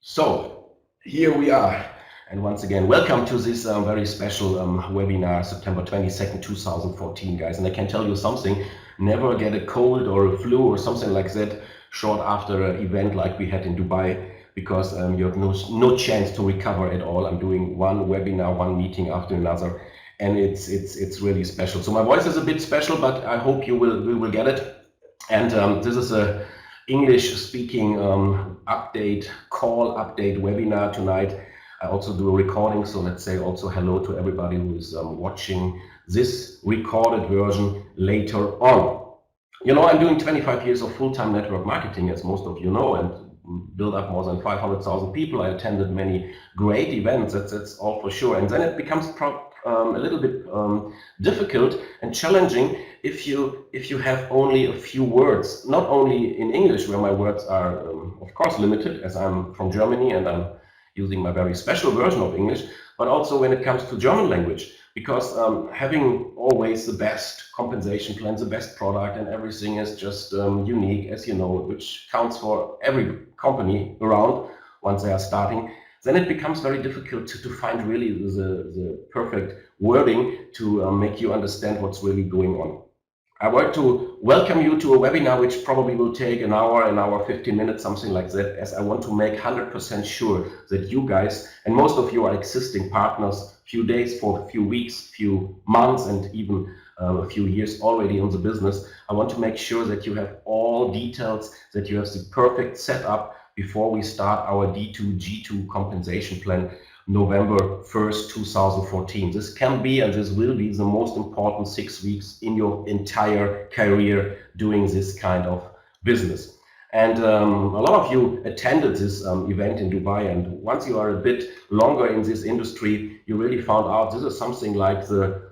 So here we are, and once again, welcome to this very special webinar, September 22nd, 2014, guys. And I can tell you something: never get a cold or a flu or something like that short after an event like we had in Dubai, because you have no chance to recover at all. I'm doing one webinar, one meeting after another, and it's really special. So my voice is a bit special, but I hope you will get it. And this is a English speaking update webinar tonight. I also do a recording, so let's say also hello to everybody who is watching this recorded version later on. You know, I'm doing 25 years of full-time network marketing, as most of you know, and build up more than 500,000 people. I attended many great events, that's all for sure. And then it becomes a little bit difficult and challenging if you have only a few words, not only in English, where my words are of course limited, as I'm from Germany and I'm using my very special version of English, but also when it comes to German language, because having always the best compensation plans, the best product, and everything is just unique, as you know, which counts for every company around once they are starting, then it becomes very difficult to find really the perfect wording to make you understand what's really going on. I want to welcome you to a webinar which probably will take an hour, 15 minutes, something like that, as I want to make 100% sure that you guys, and most of you are existing partners, few days, for a few weeks, few months, and even a few years already in the business. I want to make sure that you have all details, that you have the perfect setup before we start our D2G2 compensation plan November 1st, 2014. This can be and this will be the most important 6 weeks in your entire career doing this kind of business. And a lot of you attended this event in Dubai, and once you are a bit longer in this industry, you really found out this is something like the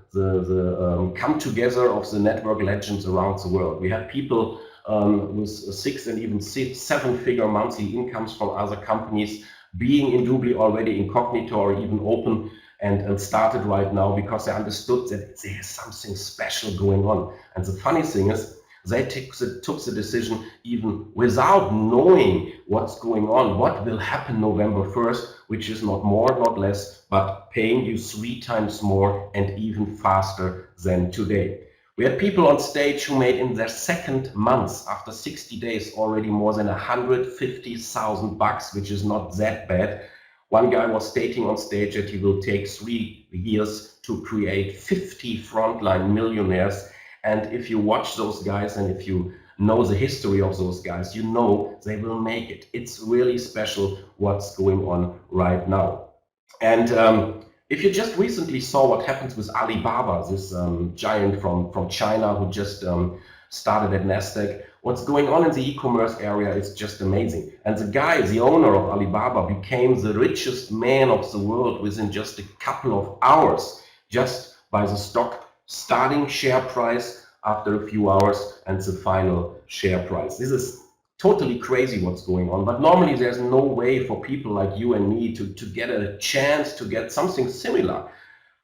come together of the network legends around the world. We have people with 6 and even 7-figure monthly incomes from other companies being in Dubai already incognito or even open and started right now because they understood that there's something special going on. And the funny thing is, they took the decision even without knowing what's going on, what will happen November 1st, which is not more, not less, but paying you 3 times more and even faster than today. We had people on stage who made in their second month, after 60 days, already more than 150,000 bucks, which is not that bad. One guy was stating on stage that he will take 3 years to create 50 frontline millionaires. And if you watch those guys and if you know the history of those guys, you know they will make it. It's really special what's going on right now. And if you just recently saw what happens with Alibaba, this giant from China who just started at Nasdaq, what's going on in the e-commerce area is just amazing. And the guy, the owner of Alibaba, became the richest man of the world within just a couple of hours, just by the stock starting share price after a few hours and the final share price. This is totally crazy what's going on, but normally there's no way for people like you and me to get a chance to get something similar.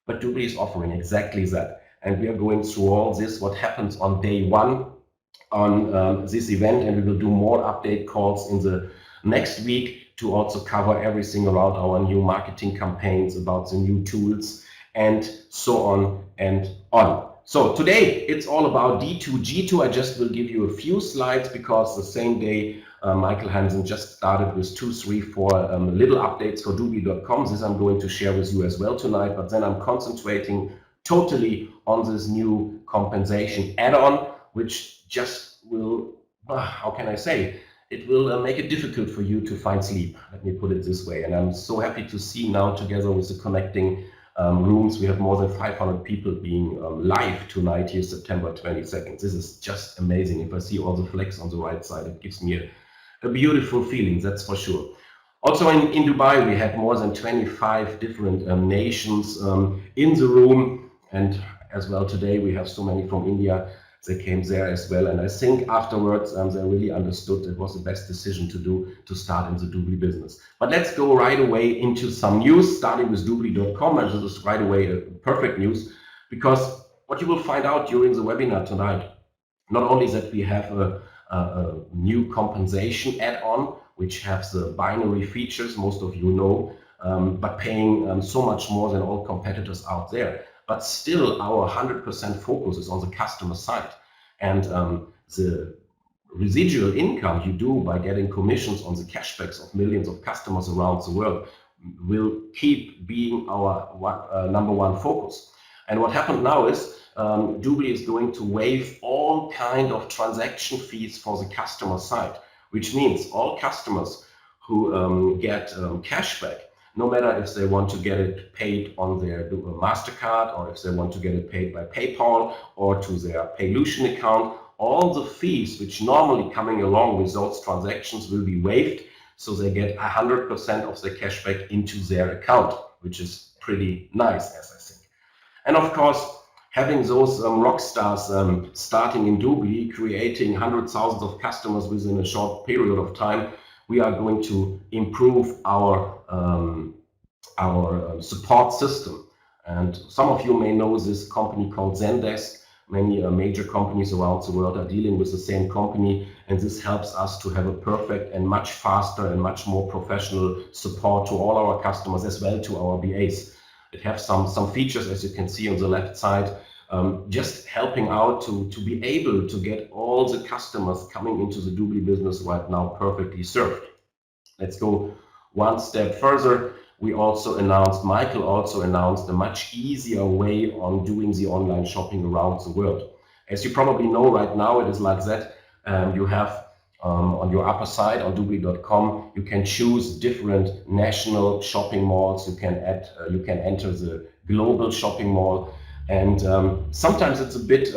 But Dubai is offering exactly that. And we are going through all this, what happens on day 1 on this event, and we will do more update calls in the next week to also cover everything around our new marketing campaigns, about the new tools, and so on and on. So today it's all about D2G2. I just will give you a few slides because the same day Michael Hansen just started with 2, 3, 4 little updates for Dubai.com. This I'm going to share with you as well tonight, but then I'm concentrating totally on this new compensation add-on, which just will, how can I say, it will make it difficult for you to find sleep. Let me put it this way. And I'm so happy to see now, together with the connecting rooms, we have more than 500 people being live tonight here, September 22nd. This is just amazing. If I see all the flags on the right side, it gives me a beautiful feeling, that's for sure. Also in Dubai, we had more than 25 different nations in the room. And as well today, we have so many from India. They came there as well, and I think afterwards they really understood it was the best decision to do, to start in the Dubai business. But let's go right away into some news, starting with Dubai.com, and this is right away perfect news, because what you will find out during the webinar tonight, not only that we have a new compensation add-on, which have the binary features most of you know, but paying so much more than all competitors out there. But still, our 100% focus is on the customer side, and the residual income you do by getting commissions on the cashbacks of millions of customers around the world will keep being our number one focus. And what happened now is Doobly is going to waive all kind of transaction fees for the customer side, which means all customers who get cashback, no matter if they want to get it paid on their MasterCard or if they want to get it paid by PayPal or to their Paylution account, all the fees which normally coming along with those transactions will be waived, so they get 100% of the cashback into their account, which is pretty nice, as I think. And of course, having those rock stars starting in Doobly, creating hundreds of thousands of customers within a short period of time, we are going to improve our support system. And some of you may know this company called Zendesk. Many major companies around the world are dealing with the same company, and this helps us to have a perfect and much faster and much more professional support to all our customers as well to our VAs. It has some features, as you can see on the left side, just helping out to be able to get all the customers coming into the Doobly business right now perfectly served. Let's go one step further. Michael also announced a much easier way on doing the online shopping around the world. As you probably know, right now it is like that. You have on your upper side on Doobly.com, you can choose different national shopping malls. You can enter the global shopping mall, and sometimes it's a bit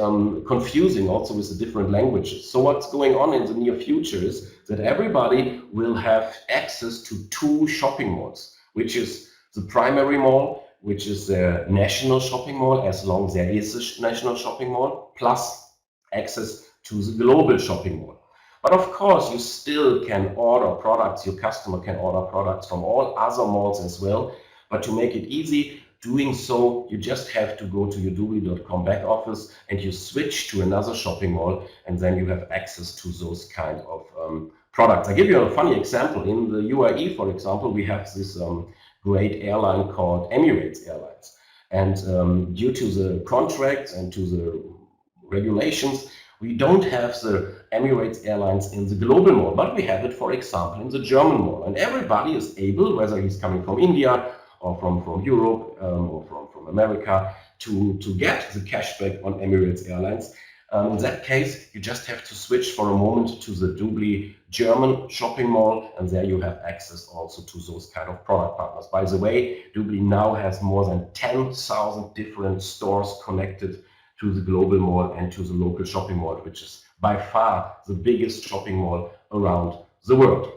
confusing also with the different languages. So what's going on in the near future is that everybody will have access to two shopping malls, which is the primary mall, which is the national shopping mall, as long as there is a national shopping mall, plus access to the global shopping mall. But of course, you still can order products, your customer can order products from all other malls as well. But to make it easy, doing so, you just have to go to your Doobly.com back office and you switch to another shopping mall, and then you have access to those kind of products. I give you a funny example. In the UAE, for example, we have this great airline called Emirates Airlines. And due to the contracts and to the regulations, we don't have the Emirates Airlines in the global mall, but we have it, for example, in the German mall. And everybody is able, whether he's coming from India or from Europe or from America, to get the cashback on Emirates Airlines. In that case, you just have to switch for a moment to the Doobly German shopping mall, and there you have access also to those kind of product partners. By the way, Doobly now has more than 10,000 different stores connected to the global mall and to the local shopping mall, which is by far the biggest shopping mall around the world.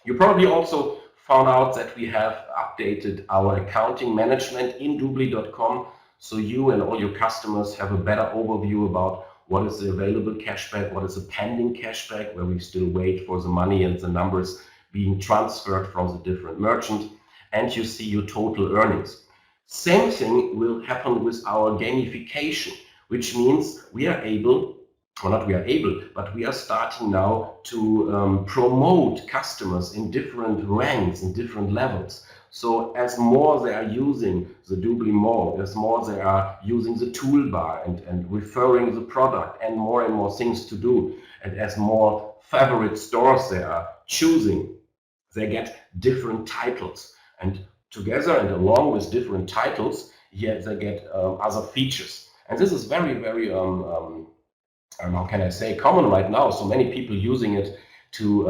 You probably also found out that we have updated our accounting management in Doobly.com, so you and all your customers have a better overview about what is the available cashback, what is the pending cashback, where we still wait for the money and the numbers being transferred from the different merchant, and you see your total earnings. Same thing will happen with our gamification, which means we are able, or not we are able, but we are starting now to promote customers in different ranks, in different levels. So as more they are using the Doobly Mall, as more they are using the toolbar and referring the product, and more things to do, and as more favorite stores they are choosing, they get different titles. And together and along with different titles, yeah, they get other features. And this is very, very, how can I say, common right now. So many people using it to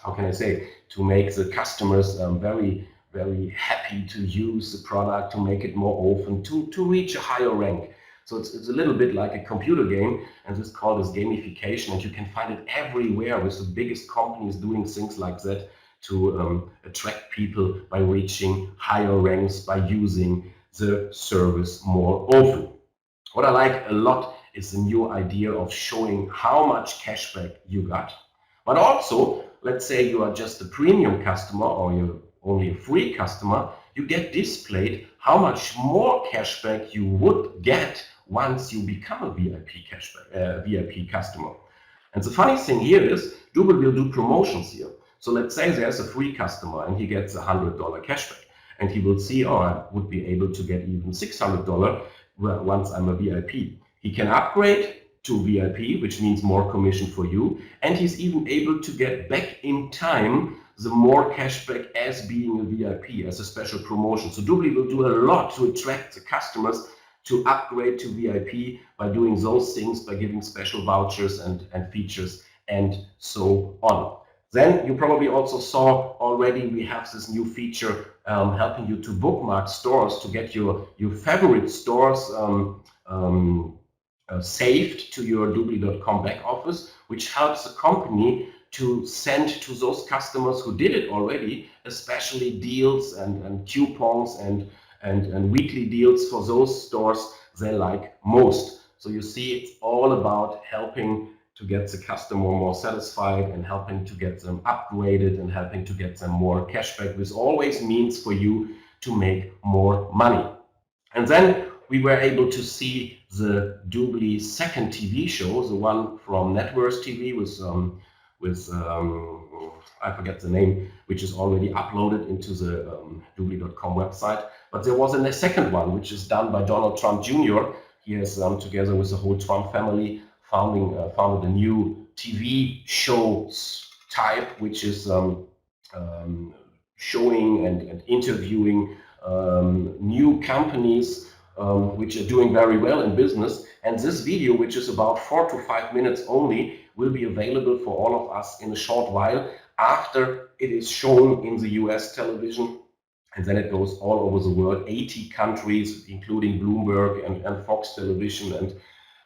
how can I say, to make the customers very, very happy to use the product, to make it more often, to reach a higher rank. So it's a little bit like a computer game, and this is called as gamification, and you can find it everywhere with the biggest companies doing things like that to attract people by reaching higher ranks, by using the service more often. What I like a lot is the new idea of showing how much cashback you got. But also, let's say you are just a premium customer or you're only a free customer, you get displayed how much more cashback you would get once you become a VIP customer. And the funny thing here is, Double will do promotions here. So let's say there's a free customer and he gets $100 cashback. And he will see, oh, I would be able to get even $600 once I'm a VIP. He can upgrade to VIP, which means more commission for you. And he's even able to get back in time the more cashback as being a VIP, as a special promotion. So Double will do a lot to attract the customers to upgrade to VIP by doing those things, by giving special vouchers and features and so on. Then you probably also saw already we have this new feature helping you to bookmark stores, to get your favorite stores saved to your doobly.com back office, which helps the company to send to those customers who did it already, especially deals and coupons and weekly deals for those stores they like most. So you see, it's all about helping to get the customer more satisfied and helping to get them upgraded and helping to get them more cashback, which always means for you to make more money. And then we were able to see the Doobly second TV show, the one from Networks TV with I forget the name, which is already uploaded into the doobly.com website. But there was a second one, which is done by Donald Trump Jr. He has, together with the whole Trump family, founded a new TV show type, which is showing and interviewing new companies which are doing very well in business. And this video, which is about 4 to 5 minutes only, will be available for all of us in a short while after it is shown in the US television. And then it goes all over the world, 80 countries, including Bloomberg and Fox Television. And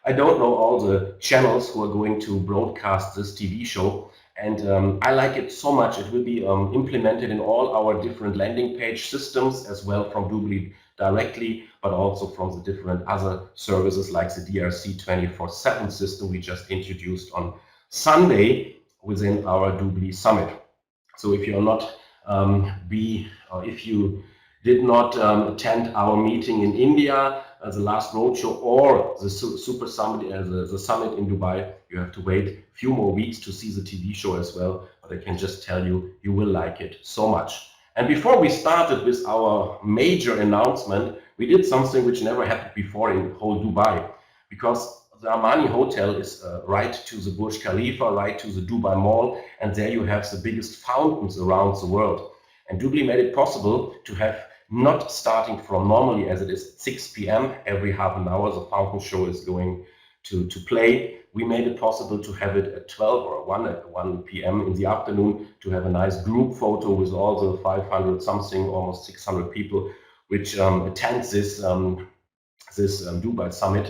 I don't know all the channels who are going to broadcast this TV show. And I like it so much. It will be implemented in all our different landing page systems as well from Doobly directly, but also from the different other services like the DRC 24/7 system we just introduced on Sunday within our Doobly Summit. So if you're not if you did not attend our meeting in India, the last roadshow, or the Super Summit, the summit in Dubai, you have to wait a few more weeks to see the TV show as well. But I can just tell you, you will like it so much. And before we started with our major announcement, we did something which never happened before in whole Dubai, because the Armani Hotel is right to the Burj Khalifa, right to the Dubai Mall, and there you have the biggest fountains around the world. And Doobly made it possible to have, not starting from normally as it is 6 p.m. every half an hour, the fountain show is going to play. We made it possible to have it at 12 or 1 p.m. in the afternoon, to have a nice group photo with all the 500 something, almost 600 people which attend this Dubai Summit.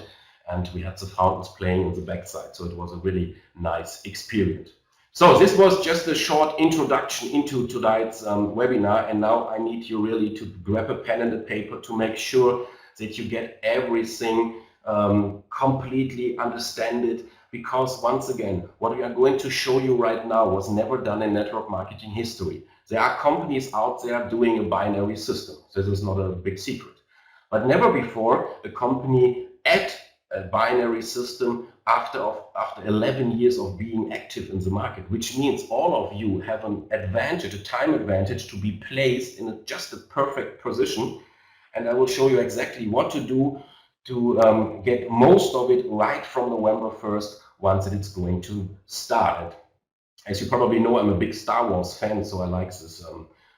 And we had the fountains playing on the backside. So it was a really nice experience. So this was just a short introduction into tonight's webinar. And now I need you really to grab a pen and a paper to make sure that you get everything completely understand it. Because once again, what we are going to show you right now was never done in network marketing history. There are companies out there doing a binary system. This is not a big secret. But never before a company at a binary system after 11 years of being active in the market, which means all of you have an advantage, a time advantage, to be placed in just a perfect position. And I will show you exactly what to do to get most of it right from November 1st once it's going to start. As you probably know, I'm a big Star Wars fan, so I like this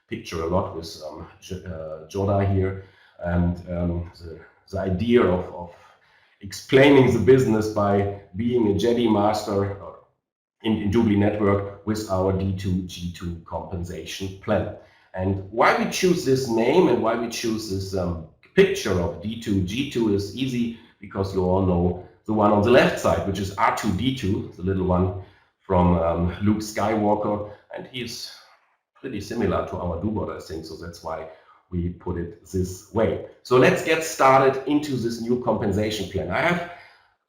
picture a lot with Yoda here, and the idea of explaining the business by being a Jedi Master in Doobly Network with our D2G2 compensation plan. And why we choose this name and why we choose this picture of D2G2 is easy, because you all know the one on the left side, which is R2D2, the little one from Luke Skywalker, and he's pretty similar to our Doobot, I think, so that's why we put it this way. So let's get started into this new compensation plan. I have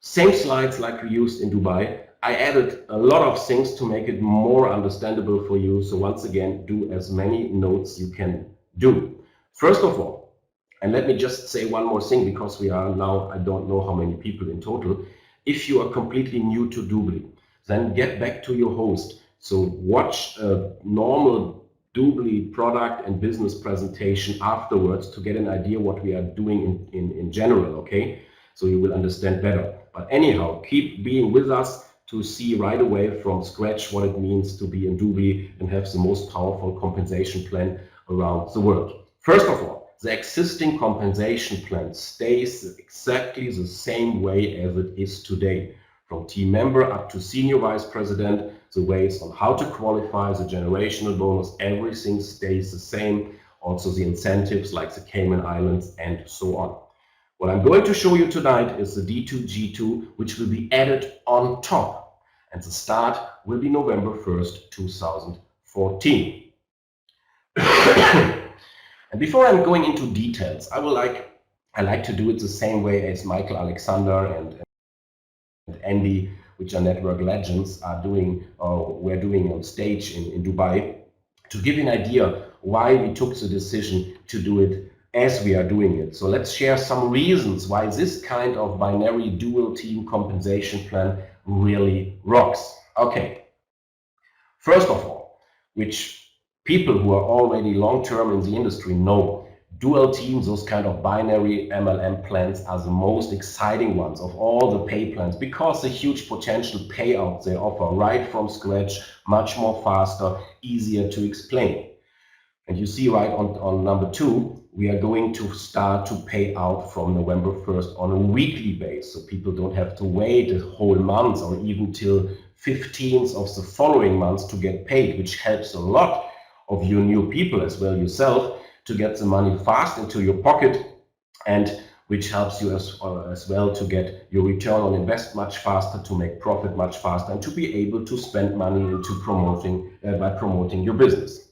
same slides like we used in Dubai. I added a lot of things to make it more understandable for you. So once again, do as many notes you can do. First of all, and let me just say one more thing, because we are now, I don't know how many people in total, if you are completely new to Doobly. then get back to your host. So watch a normal Doobly product and business presentation afterwards to get an idea what we are doing in general, okay? So you will understand better. But anyhow, keep being with us to see right away from scratch what it means to be in Doobly and have the most powerful compensation plan around the world. First of all, the existing compensation plan stays exactly the same way as it is today. From team member up to senior vice president, the ways on how to qualify the generational bonus, everything stays the same. Also the incentives like the Cayman Islands and so on. What I'm going to show you tonight is the D2G2, which will be added on top. And the start will be November 1st, 2014. And before I'm going into details, I like to do it the same way as Michael Alexander and Andy, which are network legends, are doing or were doing on stage in Dubai, to give you an idea why we took the decision to do it as we are doing it. So let's share some reasons why this kind of binary dual team compensation plan really rocks. Okay, first of all, which people who are already long-term in the industry know, dual teams, those kind of binary MLM plans are the most exciting ones of all the pay plans because the huge potential payouts they offer right from scratch, much more faster, easier to explain. And you see right on number 2, we are going to start to pay out from November 1st on a weekly basis. So people don't have to wait a whole month or even till 15th of the following months to get paid, which helps a lot of your new people as well yourself to get the money fast into your pocket, and which helps you as well to get your return on invest much faster, to make profit much faster, and to be able to spend money into by promoting your business.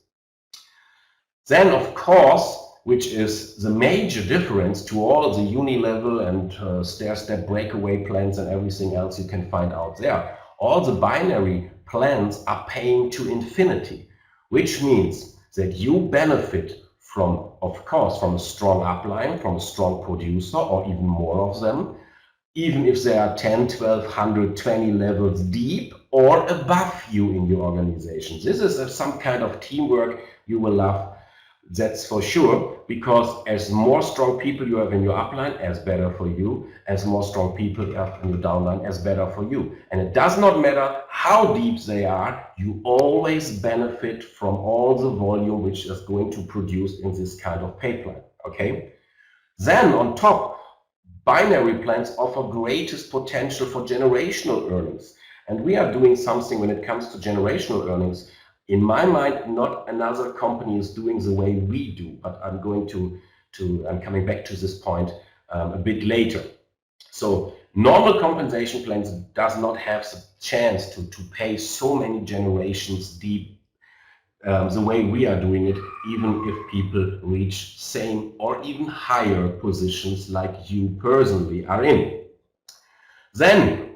Then, of course, which is the major difference to all the uni-level and stair-step breakaway plans and everything else you can find out there, all the binary plans are paying to infinity, which means that you benefit from, of course, from a strong upline, from a strong producer, or even more of them, even if they are 10, 12, 100, 20 levels deep or above you in your organization. This is some kind of teamwork you will love. That's for sure, because as more strong people you have in your upline, as better for you, as more strong people you have in your downline, as better for you. And it does not matter how deep they are, you always benefit from all the volume which is going to produce in this kind of pay plan, okay? Then on top, binary plans offer greatest potential for generational earnings. And we are doing something when it comes to generational earnings. In my mind, not another company is doing the way we do, but I'm coming back to this point a bit later. So normal compensation plans does not have the chance to pay so many generations deep the way we are doing it, even if people reach same or even higher positions like you personally are in. Then,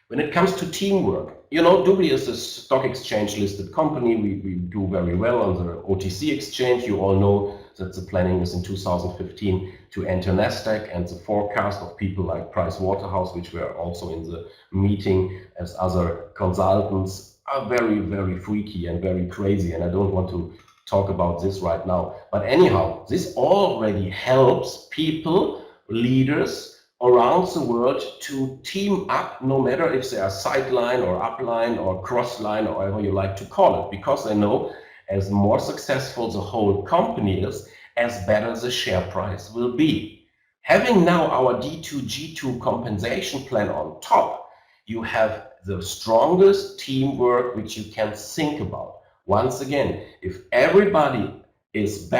when it comes to teamwork, you know, Doobly is a stock exchange listed company. We do very well on the OTC exchange. You all know that the planning is in 2015 to enter NASDAQ, and the forecast of people like Price Waterhouse, which were also in the meeting as other consultants, are very, very freaky and very crazy. And I don't want to talk about this right now. But anyhow, this already helps people, leaders, around the world to team up, no matter if they are sideline or upline or crossline or whatever you like to call it, because they know as more successful the whole company is, as better the share price will be. Having now our D2G2 compensation plan on top, you have the strongest teamwork which you can think about. Once again, if everybody is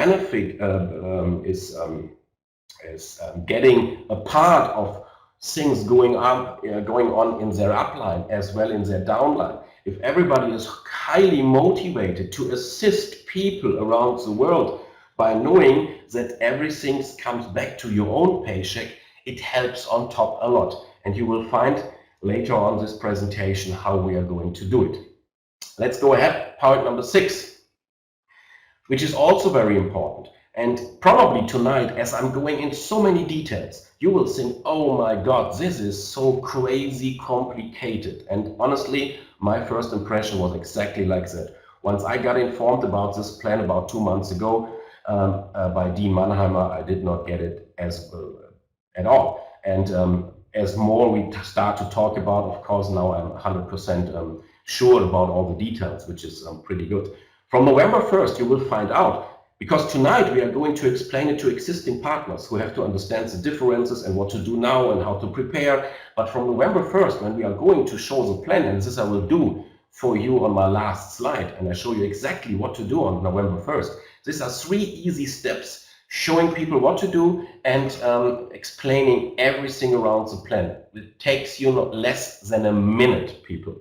getting a part of things going on in their upline as well in their downline. If everybody is highly motivated to assist people around the world by knowing that everything comes back to your own paycheck, it helps on top a lot. And you will find later on this presentation how we are going to do it. Let's go ahead. Point number 6, which is also very important. And probably tonight, as I'm going in so many details, you will think, oh my God, this is so crazy complicated. And honestly, my first impression was exactly like that. Once I got informed about this plan about 2 months ago by Dean Mannheimer, I did not get it as at all. And as more we start to talk about, of course, now I'm 100% sure about all the details, which is pretty good. From November 1st, you will find out, because tonight we are going to explain it to existing partners who have to understand the differences and what to do now and how to prepare. But from November 1st, when we are going to show the plan, and this I will do for you on my last slide, and I show you exactly what to do on November 1st. These are 3 easy steps showing people what to do and explaining everything around the plan. It takes you not less than a minute, people.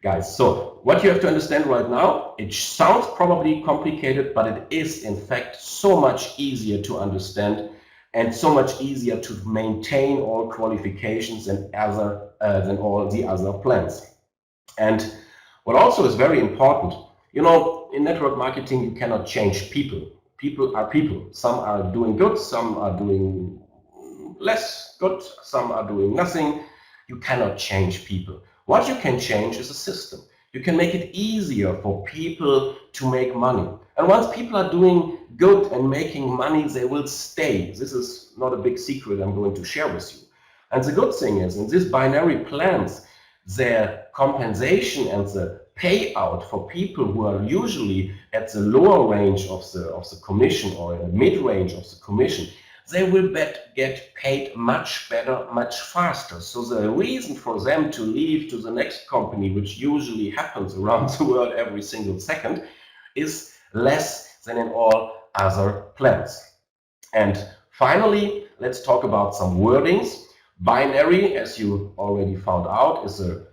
Guys, so what you have to understand right now, it sounds probably complicated, but it is in fact so much easier to understand and so much easier to maintain all qualifications than all the other plans. And what also is very important, you know, in network marketing, you cannot change people. People are people. Some are doing good, some are doing less good, some are doing nothing. You cannot change people. What you can change is a system. You can make it easier for people to make money. And once people are doing good and making money, they will stay. This is not a big secret I'm going to share with you. And the good thing is, in these binary plans, their compensation and the payout for people who are usually at the lower range of the commission or in the mid-range of the commission, they will get paid much better, much faster. So the reason for them to leave to the next company, which usually happens around the world every single second, is less than in all other plans. And finally, let's talk about some wordings. Binary, as you already found out, is a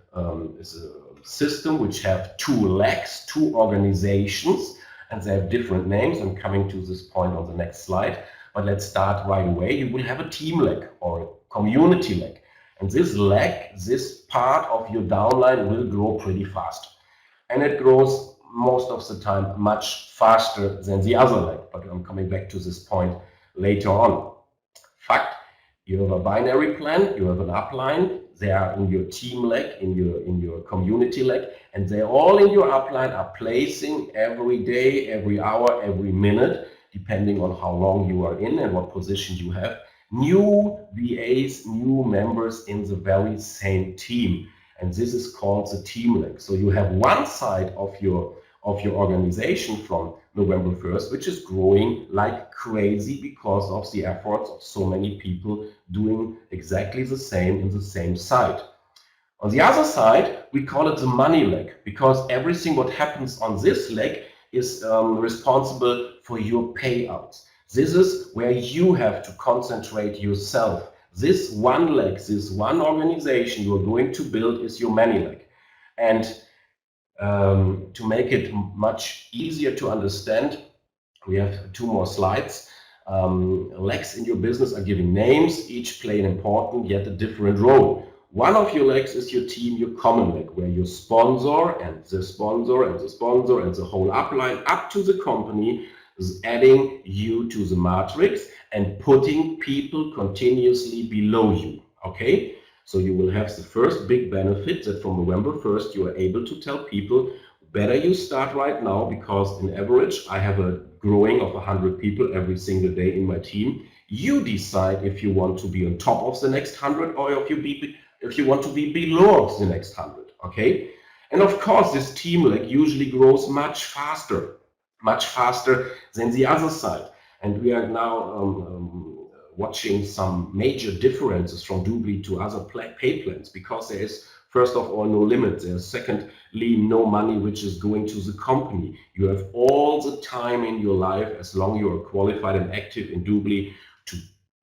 system which have 2 legs, 2 organizations, and they have different names. I'm coming to this point on the next slide. But let's start right away. You will have a team leg or a community leg. And this leg, this part of your downline will grow pretty fast. And it grows most of the time much faster than the other leg. But I'm coming back to this point later on. Fact, you have a binary plan, you have an upline, they are in your team leg, in your community leg, and they all in your upline are placing every day, every hour, every minute, depending on how long you are in and what position you have, new VAs, new members in the very same team. And this is called the team leg. So you have one side of your organization from November 1st, which is growing like crazy because of the efforts of so many people doing exactly the same in the same site. On the other side, we call it the money leg, because everything what happens on this leg is responsible for your payouts. This is where you have to concentrate yourself. This one leg, this one organization you are going to build is your money leg. And to make it much easier to understand, we have 2 more slides. Legs in your business are giving names, each play an important yet a different role. One of your legs is your team, your common leg, where your sponsor and the sponsor and the sponsor and the whole upline up to the company is adding you to the matrix and putting people continuously below you. Okay? So you will have the first big benefit that from November 1st you are able to tell people, better you start right now, because in average I have a growing of 100 people every single day in my team. You decide if you want to be on top of the next 100 or if you want to be below the next 100. Okay? And of course this team leg usually grows much faster than the other side. And we are now watching some major differences from Doobly to other pay plans, because there is, first of all, no limit. There's secondly no money which is going to the company. You have all the time in your life, as long as you are qualified and active in Doobly, to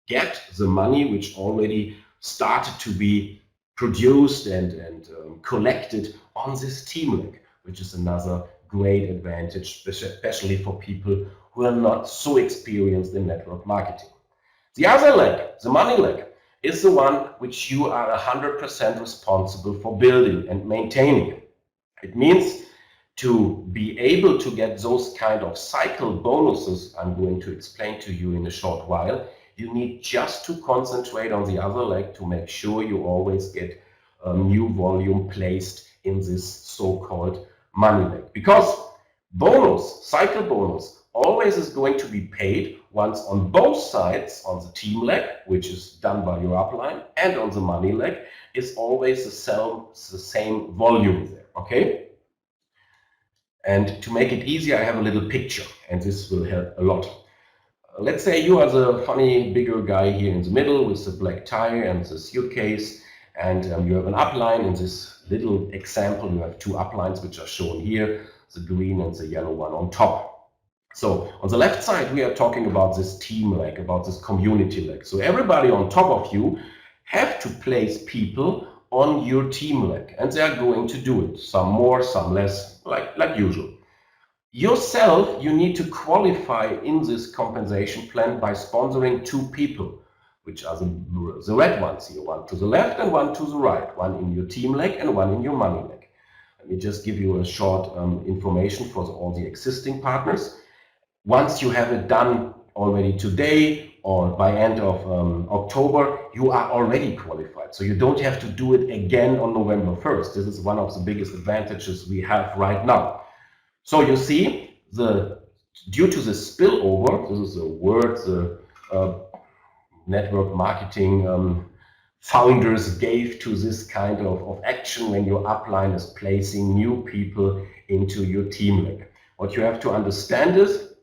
get the money which already started to be produced and collected on this team link, which is another great advantage, especially for people who are not so experienced in network marketing. The other leg, the money leg, is the one which you are 100% responsible for building and maintaining. It means To be able to get those kind of cycle bonuses I'm going to explain to you in a short while, you need just to concentrate on the other leg to make sure you always get a new volume placed in this so-called money leg. Because bonus, cycle bonus, always is going to be paid once on both sides, on the team leg, which is done by your upline, and on the money leg, is always the same volume there, okay? And to make it easier, I have a little picture, and this will help a lot. Let's say you are the funny bigger guy here in the middle with the black tie and the suitcase, and you have an upline. In this little example, you have two uplines which are shown here, the green and the yellow one on top. So on the left side, we are talking about this team leg, about this community leg. So everybody on top of you have to place people on your team leg, and they are going to do it, some more, some less, like usual. Yourself, you need to qualify in this compensation plan by sponsoring two people, which are the red ones here, one to the left and one to the right, one in your team leg and one in your money leg. Let me just give you a short information for all the existing partners. Once you have it done already today or by end of October, you are already qualified. So you don't have to do it again on November 1st. This is one of the biggest advantages we have right now. So you see, due to the spillover, this is a word the network marketing founders gave to this kind of action when your upline is placing new people into your team leg. What you have to understand is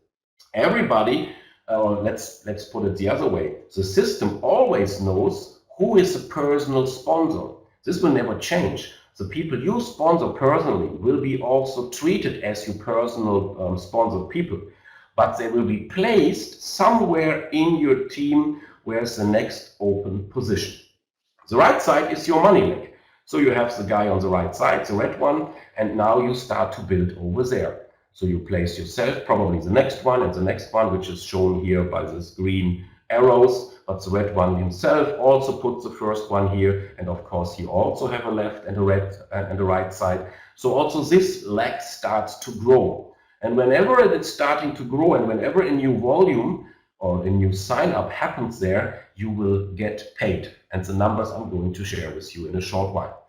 everybody, let's put it the other way, the system always knows who is a personal sponsor. This will never change. The people you sponsor personally will be also treated as your personal sponsored people, but they will be placed somewhere in your team where's the next open position. The right side is your money leg. So you have the guy on the right side, the red one, and now you start to build over there. So you place yourself, probably the next one and the next one, which is shown here by this green arrows, but the red one himself also puts the first one here, and of course you also have a left and a red and a right side. So also this leg starts to grow, and whenever it is starting to grow and whenever a new volume or a new sign up happens there, you will get paid, and the numbers I'm going to share with you in a short while.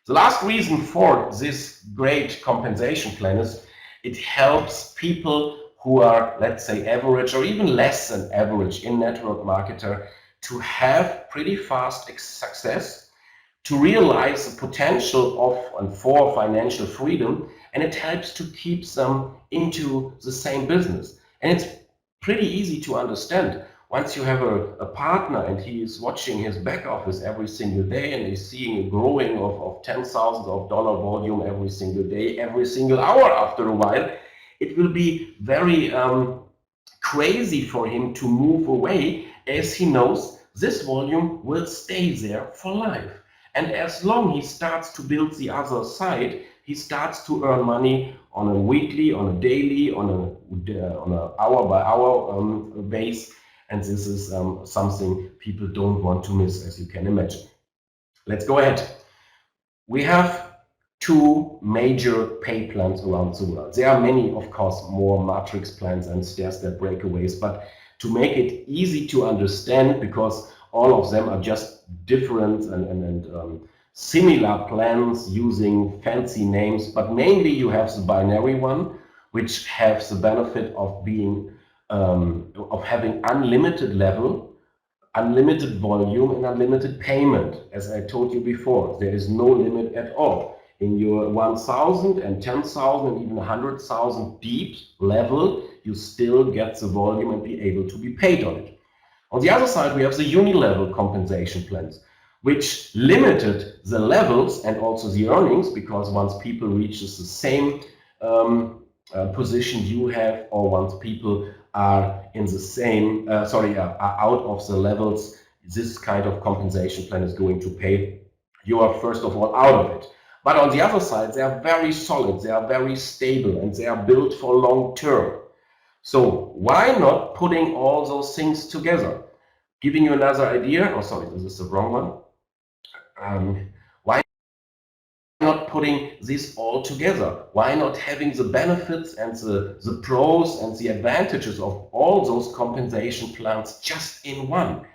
The last reason for this great compensation plan is it helps people who are, let's say, average or even less than average in network marketer to have pretty fast success, to realize the potential of and for financial freedom, and it helps to keep them into the same business. And it's pretty easy to understand. Once you have a partner and he is watching his back office every single day and he's seeing a growing of $10,000 volume every single day, every single hour after a while, it will be very crazy for him to move away, as he knows this volume will stay there for life. And as long he starts to build the other side, he starts to earn money on a weekly, on a daily, on a hour by hour base. And this is something people don't want to miss, as you can imagine. Let's go ahead. We have two major pay plans around the world. There are many, of course, more matrix plans and stair-step breakaways, but to make it easy to understand, because all of them are just different and similar plans using fancy names, but mainly you have the binary one, which has the benefit of being of having unlimited level, unlimited volume, and unlimited payment. As I told you before, there is no limit at all. In your 1,000 and 10,000 and even 100,000 deep level, you still get the volume and be able to be paid on it. On the other side, we have the uni-level compensation plans, which limited the levels and also the earnings, because once people reaches the same position you have, or once people are in the same, are out of the levels this kind of compensation plan is going to pay, you are first of all out of it. But on the other side, they are very solid, they are very stable, and they are built for long term. So why not putting all those things together? Giving you another idea, oh sorry, this is the wrong one. Why not put putting this all together? Why not having the benefits and the pros and the advantages of all those compensation plans just in one?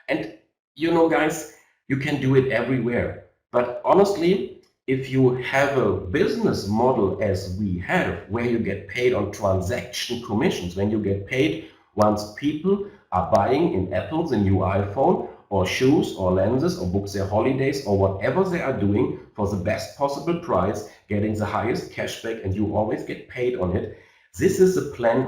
And you know, guys, you can do it everywhere. But honestly, if you have a business model as we have, where you get paid on transaction commissions, when you get paid once people are buying in Apple the new iPhone, or shoes, or lenses, or books their holidays, or whatever they are doing for the best possible price, getting the highest cashback, and you always get paid on it. This is a plan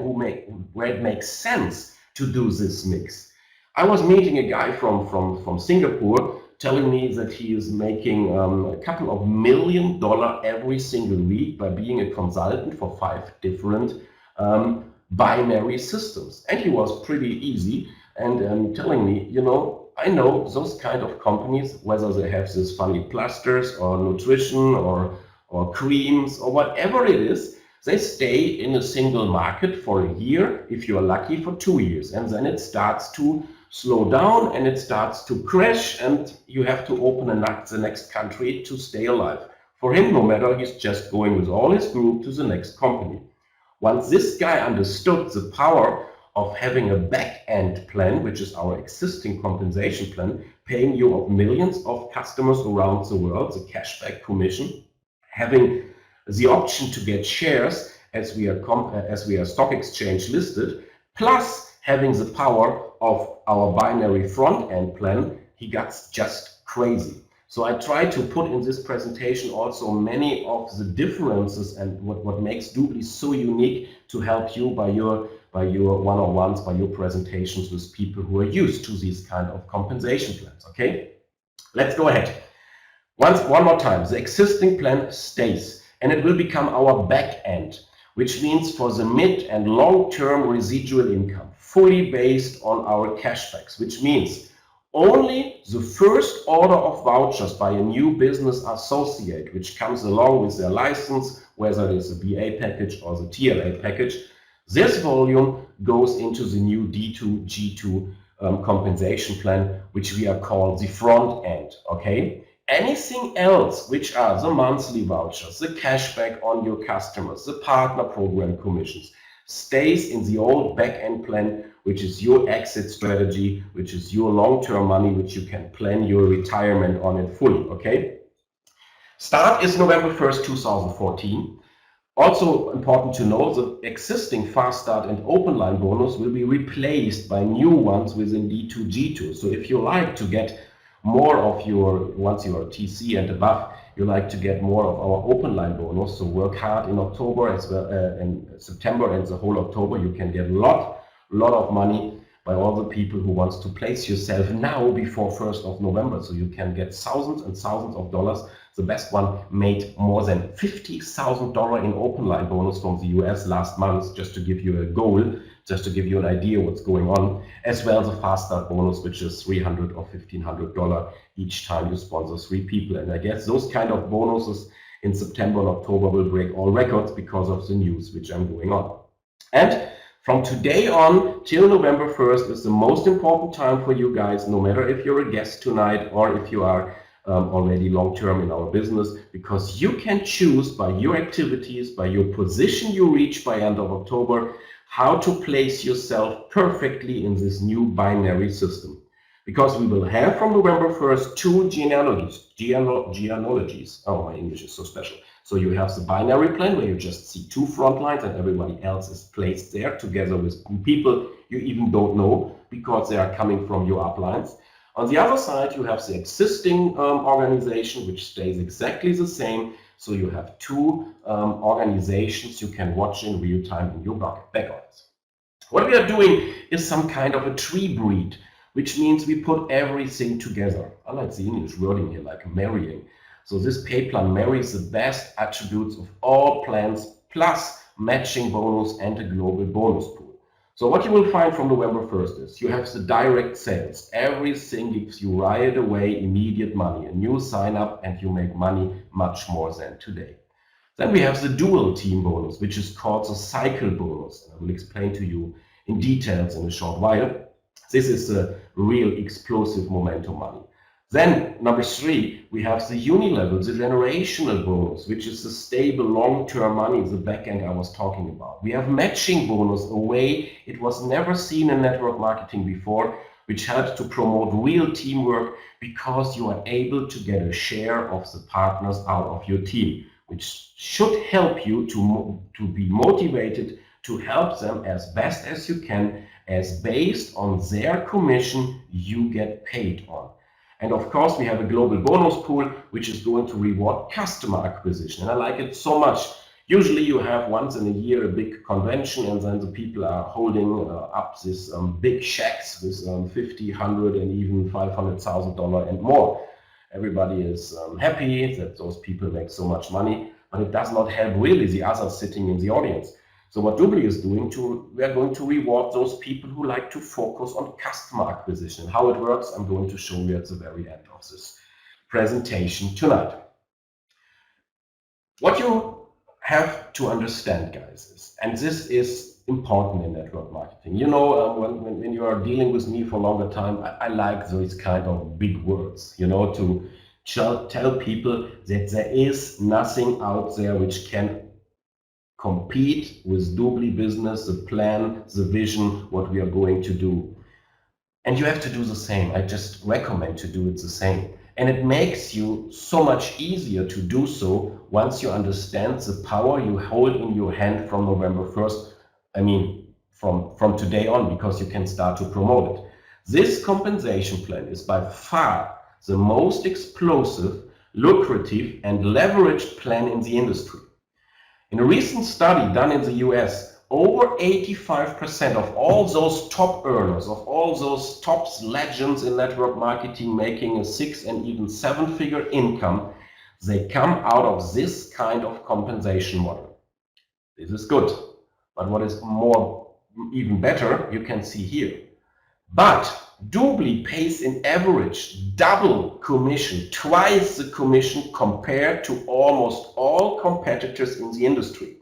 where it makes sense to do this mix. I was meeting a guy from Singapore telling me that he is making a couple of $1 million every single week by being a consultant for 5 different binary systems. And he was pretty easy and telling me, you know, I know those kind of companies, whether they have this funny plasters or nutrition or creams or whatever it is, they stay in a single market for a year, if you are lucky for 2 years, and then it starts to slow down and it starts to crash, and you have to open the next country to stay alive. For him, no matter, he's just going with all his group to the next company. Once this guy understood the power of having a back-end plan, which is our existing compensation plan, paying you of millions of customers around the world, the cashback commission, having the option to get shares as we are stock exchange listed, plus having the power of our binary front-end plan, he got just crazy. So I try to put in this presentation also many of the differences and what makes Doobly so unique to help you by your one-on-ones, by your presentations with people who are used to these kind of compensation plans. Okay, let's go ahead. One more time, the existing plan stays, and it will become our back end, which means for the mid and long-term residual income, fully based on our cashbacks, which means only the first order of vouchers by a new business associate, which comes along with their license, whether it is the BA package or the TLA package, this volume goes into the new D2G2 compensation plan, which we are called the front end. Okay. Anything else, which are the monthly vouchers, the cashback on your customers, the partner program commissions, stays in the old back-end plan, which is your exit strategy, which is your long-term money, which you can plan your retirement on it fully. Okay. Start is November 1st, 2014. Also important to know, the existing fast start and open line bonus will be replaced by new ones within D2G2. So if you like to get more of your, once you are TC and above, you like to get more of our open line bonus, so work hard in October as well, in September and the whole October, you can get a lot of money by all the people who wants to place yourself now before 1st of November. So you can get thousands and thousands of dollars. The best one made more than $50,000 in open line bonus from the US last month, just to give you a goal, just to give you an idea what's going on, as well as a fast start bonus, which is $300 or $1,500 each time you sponsor 3 people. And I guess those kind of bonuses in September and October will break all records because of the news which I'm going on. And from today on till November 1st is the most important time for you guys, no matter if you're a guest tonight or if you are already long-term in our business, because you can choose by your activities, by your position you reach by end of October, how to place yourself perfectly in this new binary system. Because we will have from November 1st 2 genealogies. Oh, my English is so special. So you have the binary plan where you just see 2 front lines and everybody else is placed there together with people you even don't know because they are coming from your uplines. On the other side, you have the existing organization, which stays exactly the same. So you have 2 organizations you can watch in real time in your back office. What we are doing is some kind of a tree breed, which means we put everything together. I like the English wording here, like marrying. So this pay plan marries the best attributes of all plans, plus matching bonus and a global bonus pool. So what you will find from November 1st is you have the direct sales. Everything gives you right away immediate money, a new sign up, and you make money much more than today. Then we have the dual team bonus, which is called the cycle bonus. I will explain to you in details in a short while. This is the real explosive momentum money. Then number 3, we have the uni-level, the generational bonus, which is the stable long-term money, the back end I was talking about. We have matching bonus, a way it was never seen in network marketing before, which helps to promote real teamwork because you are able to get a share of the partners out of your team, which should help you to be motivated to help them as best as you can, as based on their commission you get paid on. And of course, we have a global bonus pool, which is going to reward customer acquisition. And I like it so much. Usually you have once in a year a big convention, and then the people are holding up this big checks with 50, 100, and even $500,000 and more. Everybody is happy that those people make so much money, but it does not help really the others sitting in the audience. So what Doobly is doing, we are going to reward those people who like to focus on customer acquisition. How it works, I'm going to show you at the very end of this presentation tonight. What you have to understand, guys, is, and this is important in network marketing. You know, when you are dealing with me for a longer time, I like those kind of big words, you know, to tell people that there is nothing out there which can compete with Doobly business, the plan, the vision, what we are going to do. And you have to do the same. I just recommend to do it the same. And it makes you so much easier to do so once you understand the power you hold in your hand from November 1st. I mean, from today on, because you can start to promote it. This compensation plan is by far the most explosive, lucrative, and leveraged plan in the industry. In a recent study done in the US, over 85% of all those top earners, of all those top legends in network marketing making a 6- and even 7-figure income, they come out of this kind of compensation model. This is good. But what is even better, you can see here. But Doobly pays in average double commission, twice the commission compared to almost all competitors in the industry.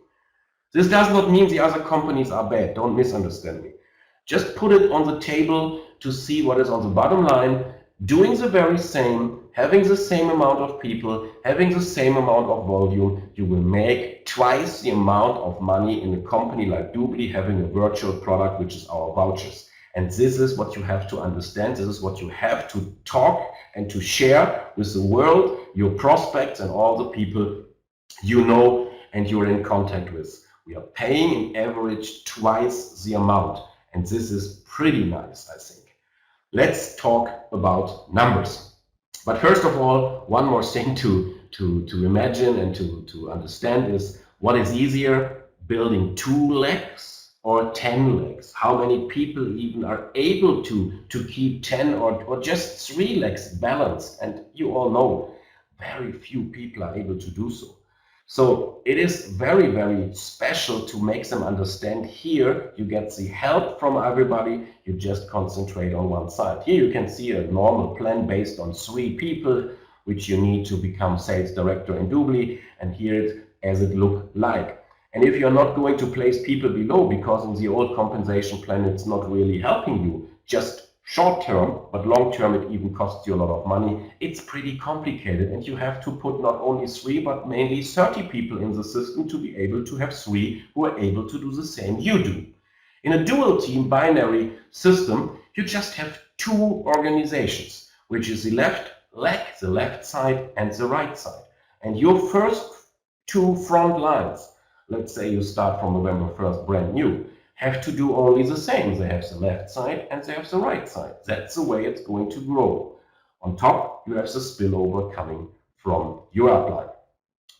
This does not mean the other companies are bad, don't misunderstand me. Just put it on the table to see what is on the bottom line, doing the very same, having the same amount of people, having the same amount of volume, you will make twice the amount of money in a company like Doobly having a virtual product, which is our vouchers. And this is what you have to understand. This is what you have to talk and to share with the world, your prospects and all the people you know and you're in contact with. We are paying in average twice the amount. And this is pretty nice, I think. Let's talk about numbers. But first of all, one more thing to imagine and to understand is, what is easier, building 2 legs or 10 legs? How many people even are able to keep 10 or just 3 legs balanced? And you all know very few people are able to do so. So it is very, very special to make them understand. Here you get the help from everybody, you just concentrate on one side. Here you can see a normal plan based on 3 people, which you need to become sales director in Doobly, and here it as it look like. And if you're not going to place people below, because in the old compensation plan it's not really helping you, just short term, but long term it even costs you a lot of money, it's pretty complicated, and you have to put not only 3 but mainly 30 people in the system to be able to have 3 who are able to do the same you do. In a dual team binary system, you just have 2 organizations, which is the left leg, the left side, and the right side. And your first 2 front lines, let's say you start from November 1st brand new, have to do only the same. They have the left side and they have the right side. That's the way it's going to grow. On top, you have the spillover coming from your upline.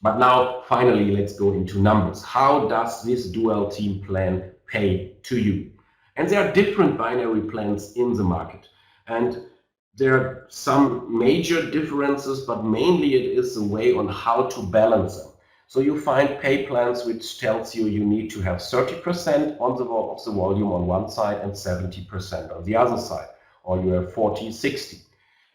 But now, finally, let's go into numbers. How does this dual team plan pay to you? And there are different binary plans in the market. And there are some major differences, but mainly it is the way on how to balance them. So you find pay plans which tells you need to have 30% of the volume on one side and 70% on the other side, or you have 40-60.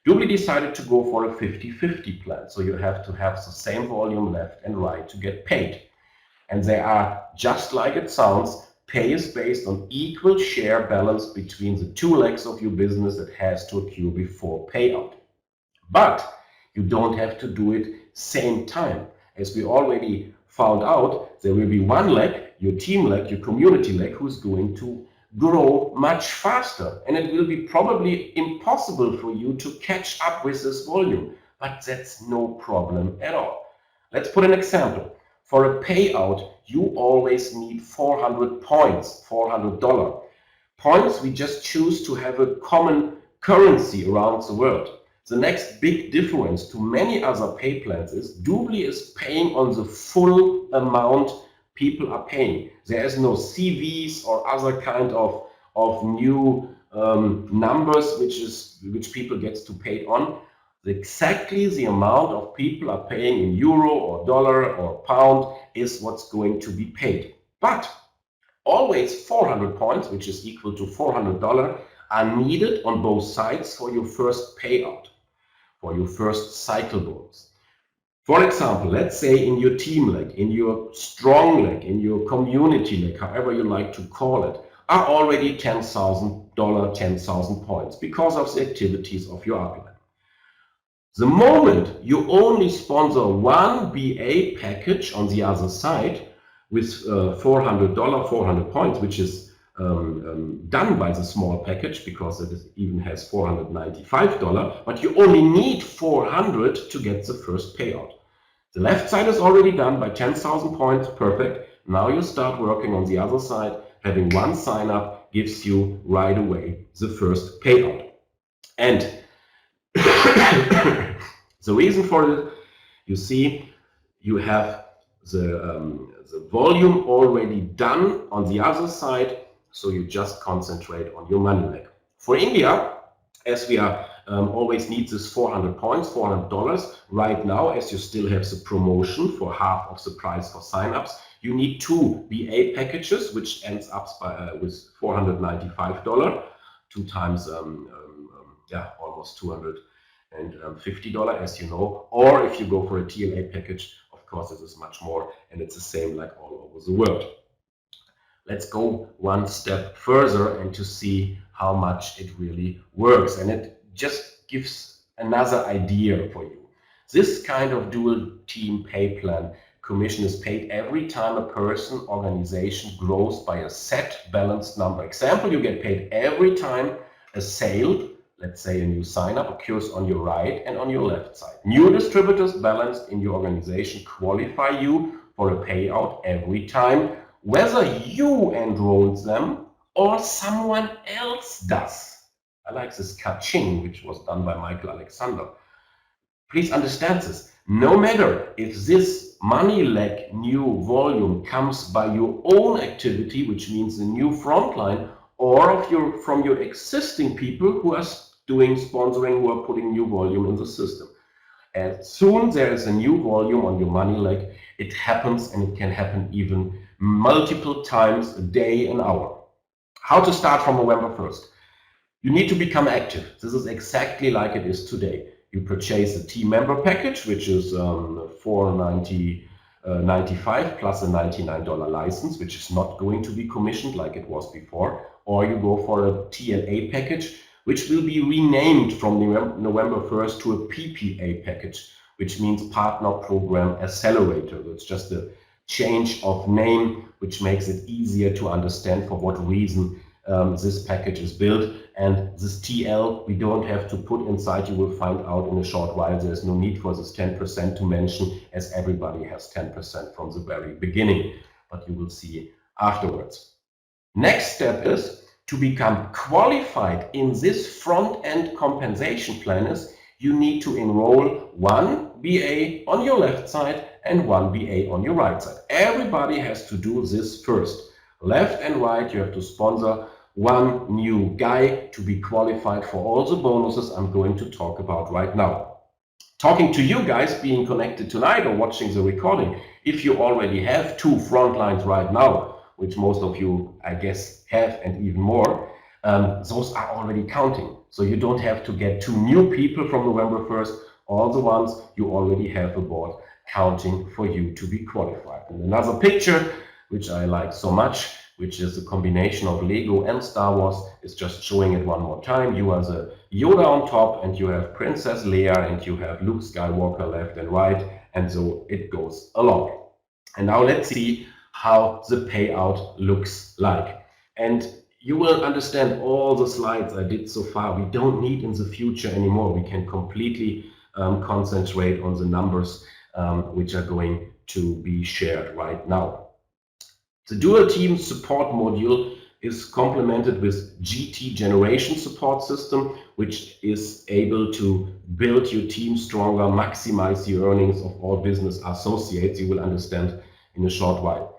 Doobly decided to go for a 50-50 plan, so you have to have the same volume left and right to get paid. And they are, just like it sounds, pay is based on equal share balance between the 2 legs of your business that has to occur before payout. But you don't have to do it same time. As we already found out, there will be one leg, your team leg, your community leg, who's going to grow much faster. And it will be probably impossible for you to catch up with this volume. But that's no problem at all. Let's put an example. For a payout, you always need 400 points, $400. Points, we just choose to have a common currency around the world. The next big difference to many other pay plans is Doobly is paying on the full amount people are paying. There is no CVs or other kind of new numbers which people get to pay on. Exactly the amount of people are paying in euro or dollar or pound is what's going to be paid. But always 400 points, which is equal to $400, are needed on both sides for your first payout, for your first cycle bonus. For example, let's say in your team leg, in your strong leg, in your community leg, however you like to call it, are already $10,000, 10,000 points because of the activities of your upline. The moment you only sponsor one BA package on the other side with $400, 400 points, which is done by the small package because it even has $495, but you only need 400 to get the first payout. The left side is already done by 10,000 points, perfect. Now you start working on the other side. Having one sign up gives you right away the first payout. And the reason for it, you see, you have the volume already done on the other side, so you just concentrate on your money leg. For India, as we are always need this 400 points, $400 right now, as you still have the promotion for half of the price for signups, you need 2 BA packages, which ends up with $495, 2 times almost $250, as you know. Or if you go for a TLA package, of course, it is much more, and it's the same like all over the world. Let's go one step further and to see how much it really works. And it just gives another idea for you. This kind of dual team pay plan commission is paid every time a person, organization grows by a set balanced number. Example, you get paid every time a sale, let's say a new sign-up, occurs on your right and on your left side. New distributors balanced in your organization qualify you for a payout every time, whether you enroll them or someone else does. I like this ka-ching, which was done by Michael Alexander. Please understand this. No matter if this money leg new volume comes by your own activity, which means the new frontline, or from your existing people who are doing sponsoring, who are putting new volume in the system. As soon there is a new volume on your money leg, it happens, and it can happen even multiple times a day, an hour. How to start from November 1st? You need to become active. This is exactly like it is today. You purchase a team member package, which is $495 plus a $99 license, which is not going to be commissioned like it was before. Or you go for a TLA package, which will be renamed from November 1st to a PPA package, which means Partner Program Accelerator. It's just a change of name, which makes it easier to understand for what reason this package is built. And this TL, we don't have to put inside. You will find out in a short while. There's no need for this 10% to mention, as everybody has 10% from the very beginning, but you will see afterwards. Next step is to become qualified in this front-end compensation plan is you need to enroll one BA on your left side and one BA on your right side. Everybody has to do this first. Left and right, you have to sponsor one new guy to be qualified for all the bonuses I'm going to talk about right now. Talking to you guys being connected tonight or watching the recording, if you already have 2 front lines right now, which most of you, I guess, have and even more, those are already counting. So you don't have to get 2 new people from November 1st. All the ones you already have aboard counting for you to be qualified. And another picture, which I like so much, which is a combination of Lego and Star Wars, is just showing it one more time. You are the Yoda on top, and you have Princess Leia, and you have Luke Skywalker left and right, and so it goes along. And now let's see how the payout looks like. And you will understand all the slides I did so far. We don't need in the future anymore. We can completely concentrate on the numbers which are going to be shared right now. The dual team support module is complemented with GT generation support system, which is able to build your team stronger, maximize the earnings of all business associates. You will understand in a short while.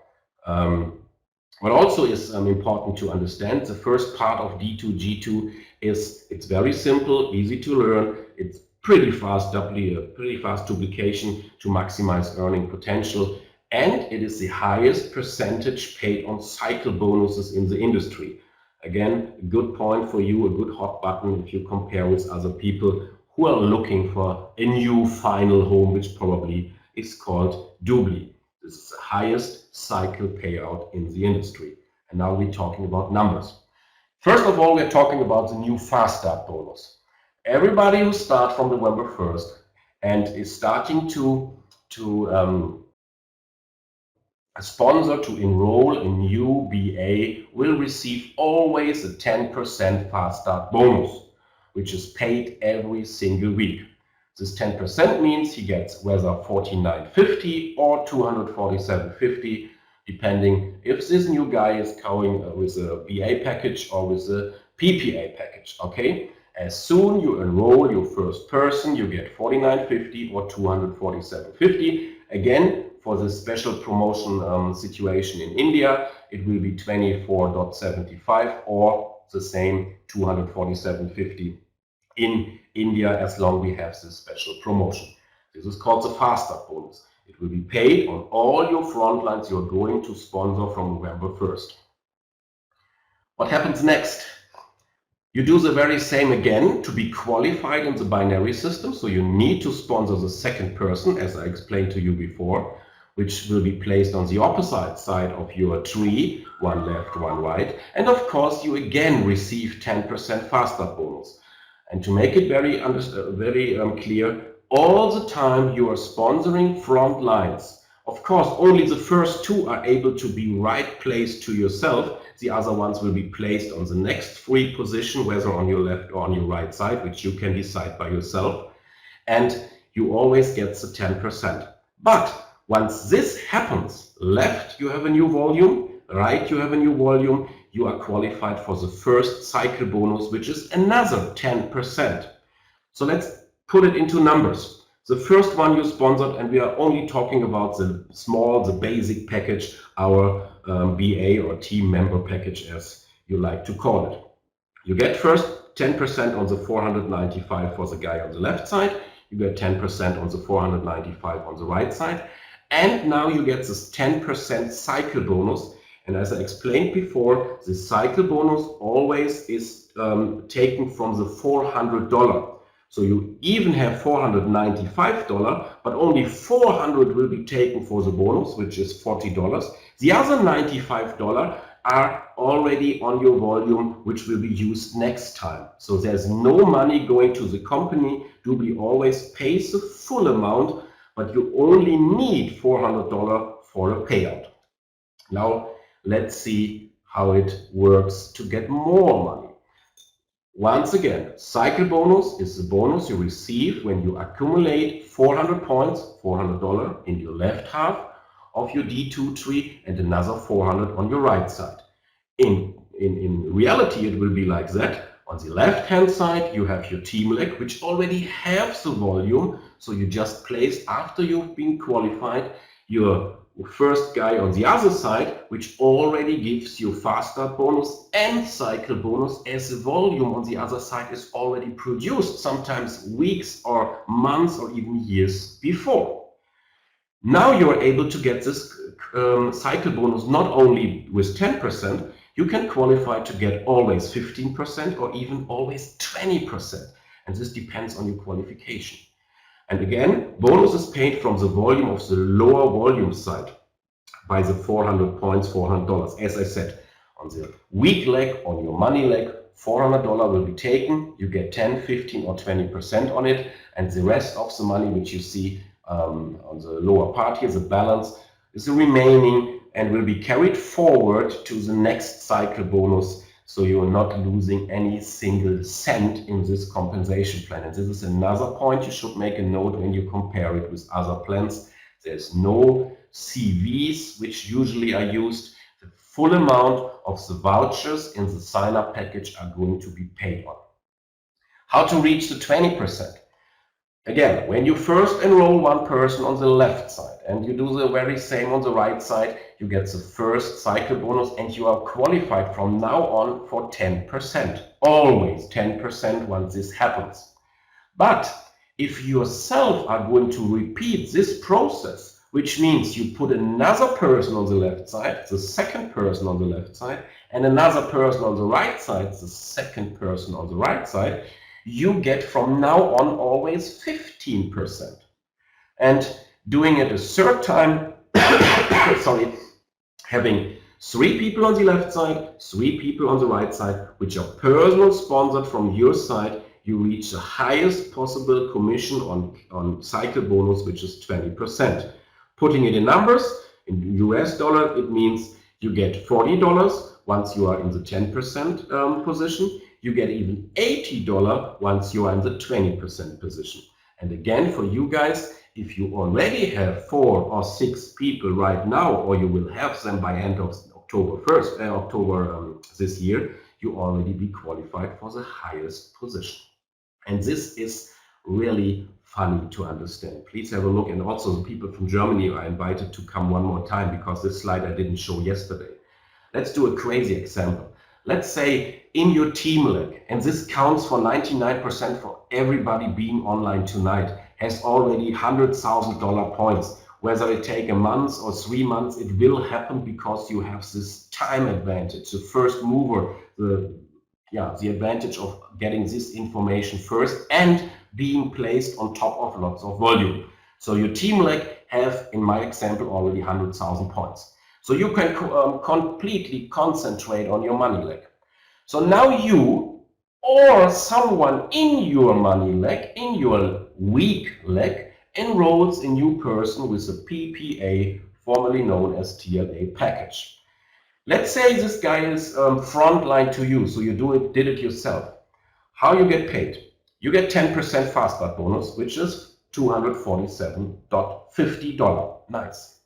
What also is important to understand, the first part of D2G2 is it's very simple, easy to learn. It's pretty fast duplication to maximize earning potential, and it is the highest percentage paid on cycle bonuses in the industry. Again, a good point for you, a good hot button if you compare with other people who are looking for a new final home, which probably is called Dubli. This is the highest cycle payout in the industry. And now we're talking about numbers. First of all, we're talking about the new Fast Start bonus. Everybody who starts from November 1st and is starting to sponsor, to enroll in new BA, will receive always a 10% Fast Start bonus, which is paid every single week. This 10% means he gets whether $49.50 or $247.50, depending if this new guy is going with a BA package or with a PPA package. Okay, as soon you enroll your first person, you get $49.50 or $247.50. Again, for this special promotion situation in India, it will be $24.75 or the same $247.50 in India, as long as we have this special promotion. This is called the Fast Start bonus. It will be paid on all your front lines you're going to sponsor from November 1st. What happens next? You do the very same again to be qualified in the binary system. So you need to sponsor the second person, as I explained to you before, which will be placed on the opposite side of your tree, one left, one right. And of course, you again receive 10% Fast Start bonus. And to make it very clear, all the time you are sponsoring front lines. Of course, only the first two are able to be right placed to yourself. The other ones will be placed on the next free position, whether on your left or on your right side, which you can decide by yourself. And you always get the 10%. But once this happens, left you have a new volume, right you have a new volume, you are qualified for the first cycle bonus, which is another 10%. So let's put it into numbers. The first one you sponsored, and we are only talking about the basic package, our BA or team member package, as you like to call it. You get first 10% on the 495 for the guy on the left side. You get 10% on the 495 on the right side. And now you get this 10% cycle bonus. And as I explained before, the cycle bonus always is taken from the $400. So you even have $495, but only $400 will be taken for the bonus, which is $40. The other $95 are already on your volume, which will be used next time. So there's no money going to the company. Dubli always pays the full amount, but you only need $400 for a payout. Now, let's see how it works to get more money. Once again, cycle bonus is the bonus you receive when you accumulate 400 points, $400 in your left half of your D2 tree and another 400 on your right side. In reality, it will be like that. On the left-hand side, you have your team leg, which already has the volume. So you just place, after you've been qualified, your first guy on the other side, which already gives you Fast Start bonus and cycle bonus, as the volume on the other side is already produced, sometimes weeks or months or even years before. Now you're able to get this cycle bonus not only with 10%, you can qualify to get always 15% or even always 20%. And this depends on your qualification. And again, bonus is paid from the volume of the lower volume side by the 400 points, $400. As I said, On the weak leg, on your money leg, $400 will be taken. You get 10, 15 or 20% on it, and the rest of the money which you see on the lower part here, the balance, is the remaining and will be carried forward to the next cycle bonus, so you are not losing any single cent in this compensation plan. And this is another point you should make a note when you compare it with other plans. There's no CVs which usually are used. The full amount of the vouchers in the sign-up package are going to be paid on. How to reach the 20%? Again, when you first enroll one person on the left side and you do the very same on the right side, you get the first cycle bonus and you are qualified from now on for 10%. Always 10% once this happens. But if you yourself are going to repeat this process, which means you put another person on the left side, the second person on the left side, and another person on the right side, the second person on the right side, you get from now on always 15%. And doing it a third time, sorry, having 3 people on the left side, 3 people on the right side, which are personal sponsored from your side, you reach the highest possible commission on cycle bonus, which is 20%. Putting it in numbers, in US dollar, it means you get $40 once you are in the 10% position. You get even $80 once you are in the 20% position. And again, for you guys, if you already have 4 or 6 people right now, or you will have them by end of October this year, you already be qualified for the highest position. And this is really funny to understand. Please have a look. And also the people from Germany are invited to come one more time, because this slide I didn't show yesterday. Let's do a crazy example. Let's say in your team leg, and this counts for 99% for everybody being online tonight, has already $100,000 points. Whether it take a month or 3 months, it will happen because you have this time advantage, the first mover, the advantage of getting this information first and being placed on top of lots of volume. So your team leg have, in my example, already 100,000 points. So you can completely concentrate on your money leg. So now you or someone in your money leg, in your weak leg, enrolls a new person with a PPA, formerly known as TLA package. Let's say this guy is frontline to you, so you did it yourself. How you get paid? You get 10% fast start bonus, which is $247.50. Nice.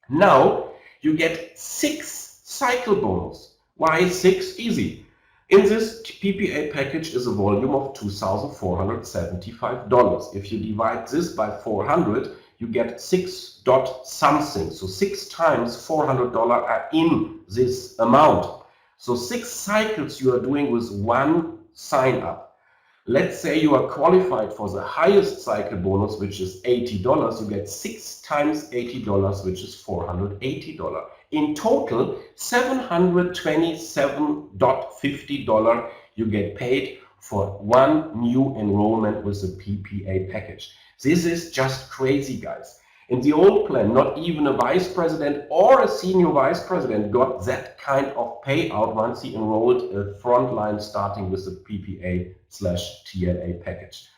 Now you get 6 cycle bonus. Why 6? Easy. In this PPA package is a volume of $2,475. If you divide this by 400, you get 6 dot something. So 6 times $400 are in this amount. So 6 cycles you are doing with 1 sign up. Let's say you are qualified for the highest cycle bonus, which is $80. You get 6 times $80, which is $480. In total, $727.50 you get paid for 1 new enrollment with the PPA package. This is just crazy, guys. In the old plan, not even a vice president or a senior vice president got that kind of payout once he enrolled a frontline starting with the PPA/TLA package.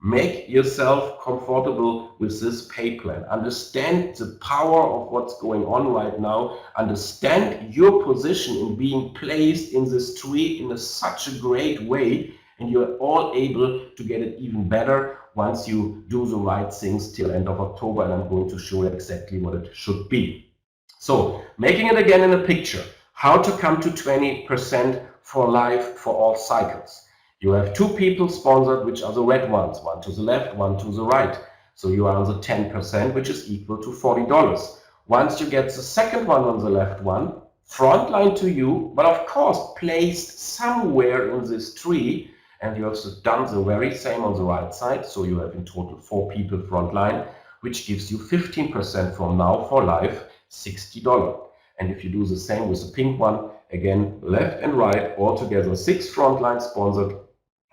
Make yourself comfortable with this pay plan. Understand the power of what's going on right now. Understand your position in being placed in this tree in such a great way, and you're all able to get it even better once you do the right things till end of October, and I'm going to show you exactly what it should be. So, making it again in a picture, how to come to 20% for life for all cycles. You have 2 people sponsored, which are the red ones, one to the left, one to the right. So you are on the 10%, which is equal to $40. Once you get the second one on the left one, frontline to you, but of course placed somewhere in this tree, and you have done the very same on the right side. So you have in total 4 people frontline, which gives you 15% from now for life, $60. And if you do the same with the pink one, again, left and right, altogether 6 frontline sponsored,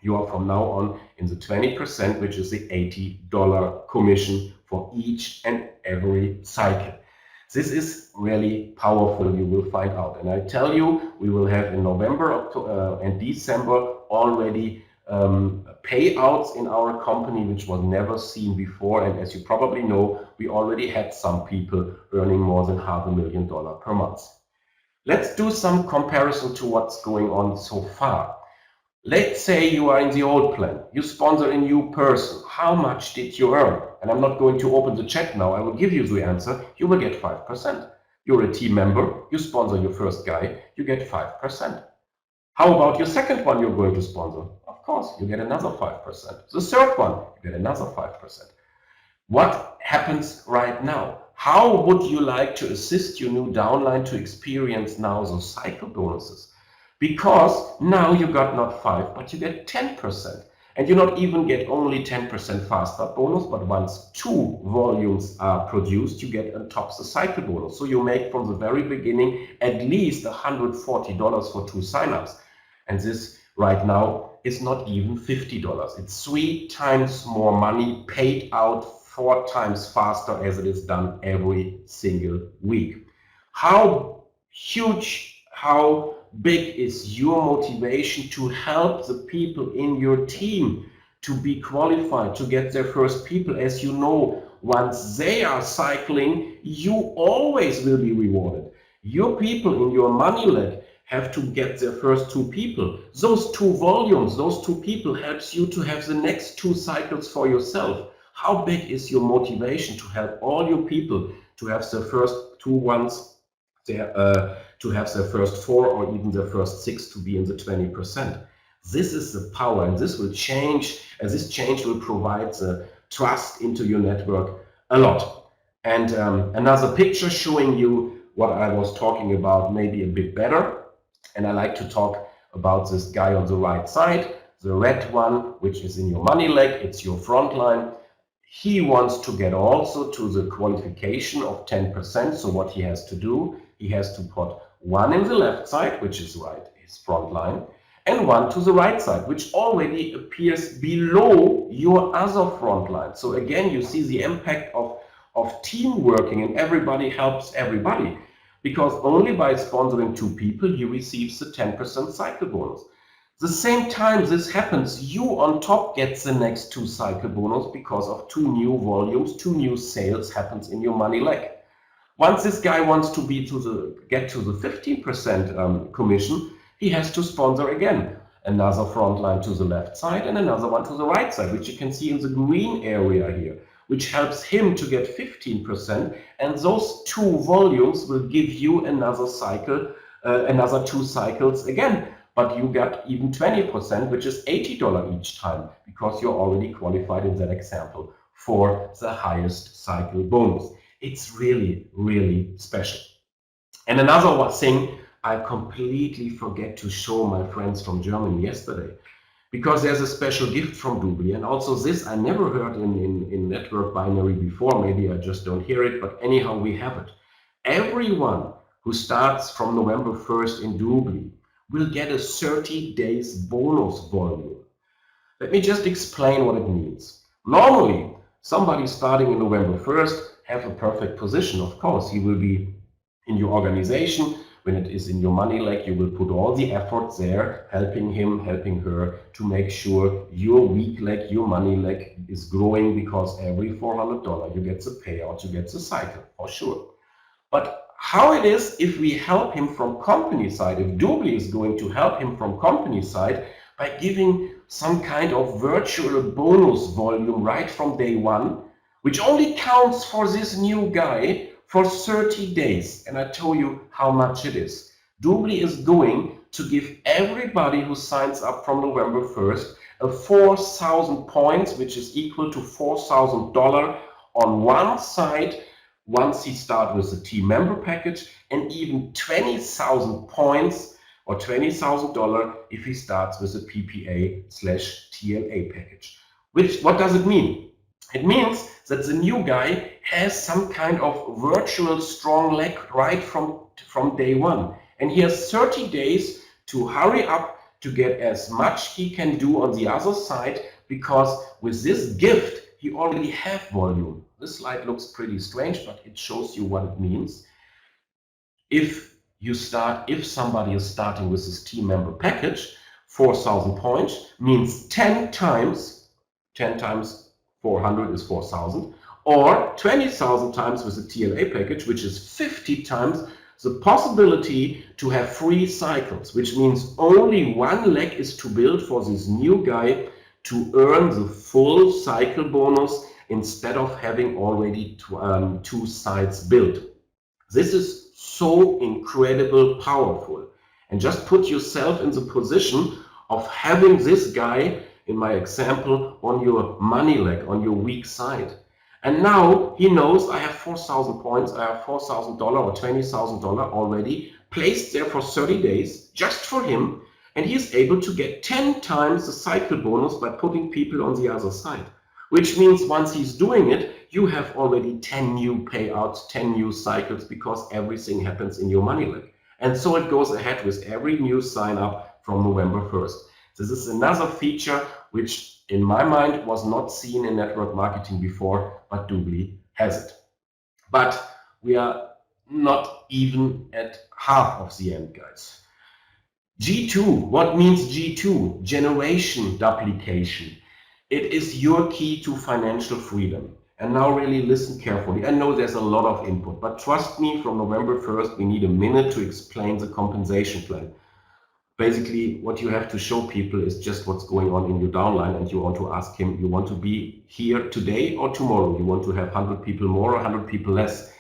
you are from now on in the 20%, which is the $80 commission for each and every cycle. This is really powerful, you will find out. And I tell you, we will have in November and December already payouts in our company, which was never seen before. And as you probably know, we already had some people earning more than $500,000 per month. Let's do some comparison to what's going on so far. Let's say you are in the old plan, you sponsor a new person. How much did you earn? And I'm not going to open the chat now, I will give you the answer. You will get 5%. You're a team member, you sponsor your first guy, you get 5%. How about your second one you're going to sponsor? Of course, you get another 5%. The third one, you get another 5%. What happens right now? How would you like to assist your new downline to experience now those cycle bonuses? Because now you got not 5, but you get 10%. And you not even get only 10% fast start bonus, but once 2 volumes are produced, you get on top the cycle bonus. So you make from the very beginning at least $140 for 2 signups. And this right now is not even $50. It's 3 times more money paid out 4 times faster as it is done every single week. How huge, how big is your motivation to help the people in your team to be qualified, to get their first people? As you know, once they are cycling, you always will be rewarded. Your people in your money leg have to get their first 2 people. Those 2 volumes, those 2 people helps you to have the next 2 cycles for yourself. How big is your motivation to help all your people to have their first 2 ones, to have their first 4 or even their first 6 to be in the 20%? This is the power, and this will change, and this change will provide the trust into your network a lot. And another picture showing you what I was talking about maybe a bit better. And I like to talk about this guy on the right side, the red one, which is in your money leg, it's your front line. He wants to get also to the qualification of 10%. So what he has to do, he has to put 1 in the left side, which is right, his front line, and 1 to the right side, which already appears below your other front line. So again, you see the impact of team working, and everybody helps everybody. Because only by sponsoring 2 people, you receive the 10% cycle bonus. The same time this happens, you on top gets the next 2 cycle bonus because of 2 new volumes, 2 new sales happens in your money leg. Once this guy wants to get to the 15% commission, he has to sponsor again another front line to the left side and another one to the right side, which you can see in the green area here, which helps him to get 15%, and those 2 volumes will give you another cycle, another 2 cycles again, but you got even 20%, which is $80 each time, because you're already qualified in that example for the highest cycle bonus. It's really, really special. And another thing I completely forget to show my friends from Germany yesterday, because there's a special gift from Doobly, and also this I never heard in network binary before. Maybe I just don't hear it, but anyhow we have it. Everyone who starts from November 1st in Doobly will get a 30 days bonus volume. Let me just explain what it means. Normally, somebody starting in November 1st have a perfect position. Of course, he will be in your organization. When it is in your money leg, you will put all the efforts there, helping him, helping her to make sure your weak leg, your money leg is growing, because every $400 you get the payout, you get the cycle, for sure. But how it is if we help him from company side, if Doobly is going to help him from company side by giving some kind of virtual bonus volume right from day 1, which only counts for this new guy for 30 days. And I tell you how much it is. Doobly is going to give everybody who signs up from November 1st a 4,000 points, which is equal to $4,000 on one side once he starts with the team member package, and even 20,000 points or $20,000 if he starts with a PPA/TLA package. What does it mean? It means that the new guy has some kind of virtual strong leg right from day 1. And he has 30 days to hurry up to get as much he can do on the other side, because with this gift, he already have volume. this slide looks pretty strange, but it shows you what it means. If somebody is starting with this team member package, 4,000 points means 10 times 400 is 4,000, or 20,000 times with the TLA package, which is 50 times the possibility to have free cycles, which means only one leg is to build for this new guy to earn the full cycle bonus instead of having already two sides built. This is so incredible powerful. And just put yourself in the position of having this guy, in my example, on your money leg, on your weak side. And now he knows I have 4,000 points, I have $4,000 or $20,000 already placed there for 30 days just for him. And he is able to get 10 times the cycle bonus by putting people on the other side. Which means once he's doing it, you have already 10 new payouts, 10 new cycles, because everything happens in your money leg. And so it goes ahead with every new sign up from November 1st. This is another feature which in my mind was not seen in network marketing before, but Doobly has it. But we are not even at half of the end, guys. G2, what means G2? Generation duplication. It is your key to financial freedom. And now really listen carefully. I know there's a lot of input, but trust me, from November 1st, we need a minute to explain the compensation plan. Basically, what you have to show people is just what's going on in your downline, and you want to ask him, you want to be here today or tomorrow? You want to have 100 people more or 100 people less?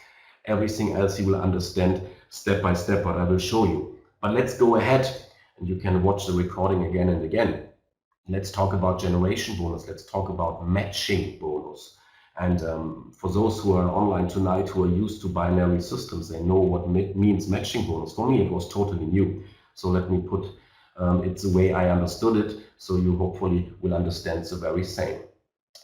Everything else you will understand step by step, what I will show you. But let's go ahead, and you can watch the recording again and again. Let's talk about generation bonus. Let's talk about matching bonus. And for those who are online tonight, who are used to binary systems, they know what means matching bonus. For me, it was totally new. So let me put it the way I understood it, so you hopefully will understand the very same.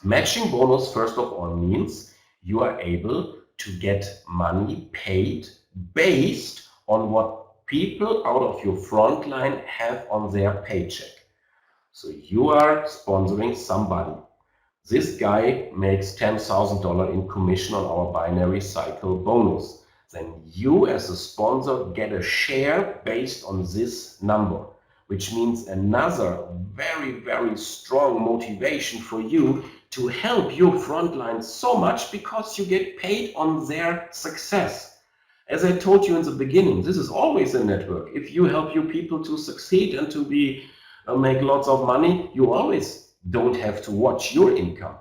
Matching bonus, first of all, means you are able to get money paid based on what people out of your front line have on their paycheck. So you are sponsoring somebody. This guy makes $10,000 in commission on our binary cycle bonus. Then you as a sponsor get a share based on this number, which means another very, very strong motivation for you to help your frontline so much, because you get paid on their success. As I told you in the beginning, this is always a network. If you help your people to succeed and to make lots of money, you always don't have to watch your income.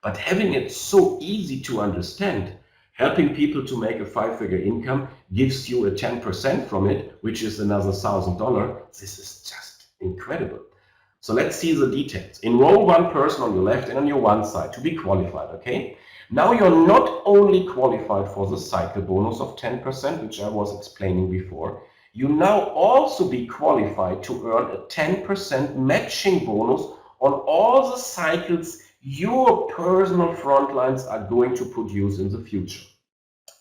But having it so easy to understand, helping people to make a 5-figure income gives you a 10% from it, which is another $1,000. This is just incredible. So let's see the details. Enroll one person on your left and on your one side to be qualified, okay? Now you're not only qualified for the cycle bonus of 10%, which I was explaining before, you now also be qualified to earn a 10% matching bonus on all the cycles your personal front lines are going to produce in the future.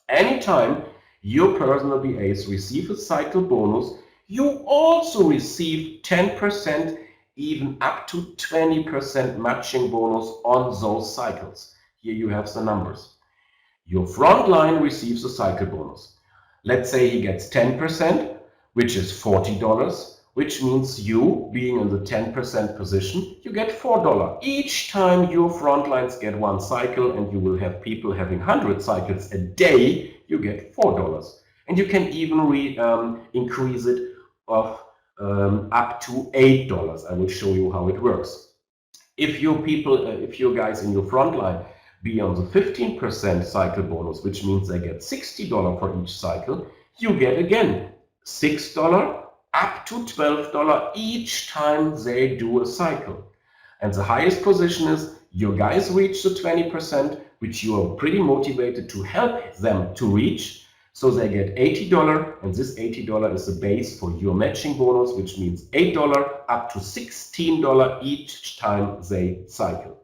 Anytime your personal BAs receive a cycle bonus, you also receive 10%, even up to 20% matching bonus on those cycles. Here you have the numbers. Your front line receives a cycle bonus. Let's say he gets 10%, which is $40, which means you, being in the 10% position, you get $4. Each time your front lines get one cycle, and you will have people having 100 cycles a day, you get $4. And you can even increase it up to $8. I will show you how it works. If your guys in your front line be on the 15% cycle bonus, which means they get $60 for each cycle, you get again $6 up to $12 each time they do a cycle. And the highest position is your guys reach the 20%, which you are pretty motivated to help them to reach. So they get $80, and this $80 is the base for your matching bonus, which means $8 up to $16 each time they cycle.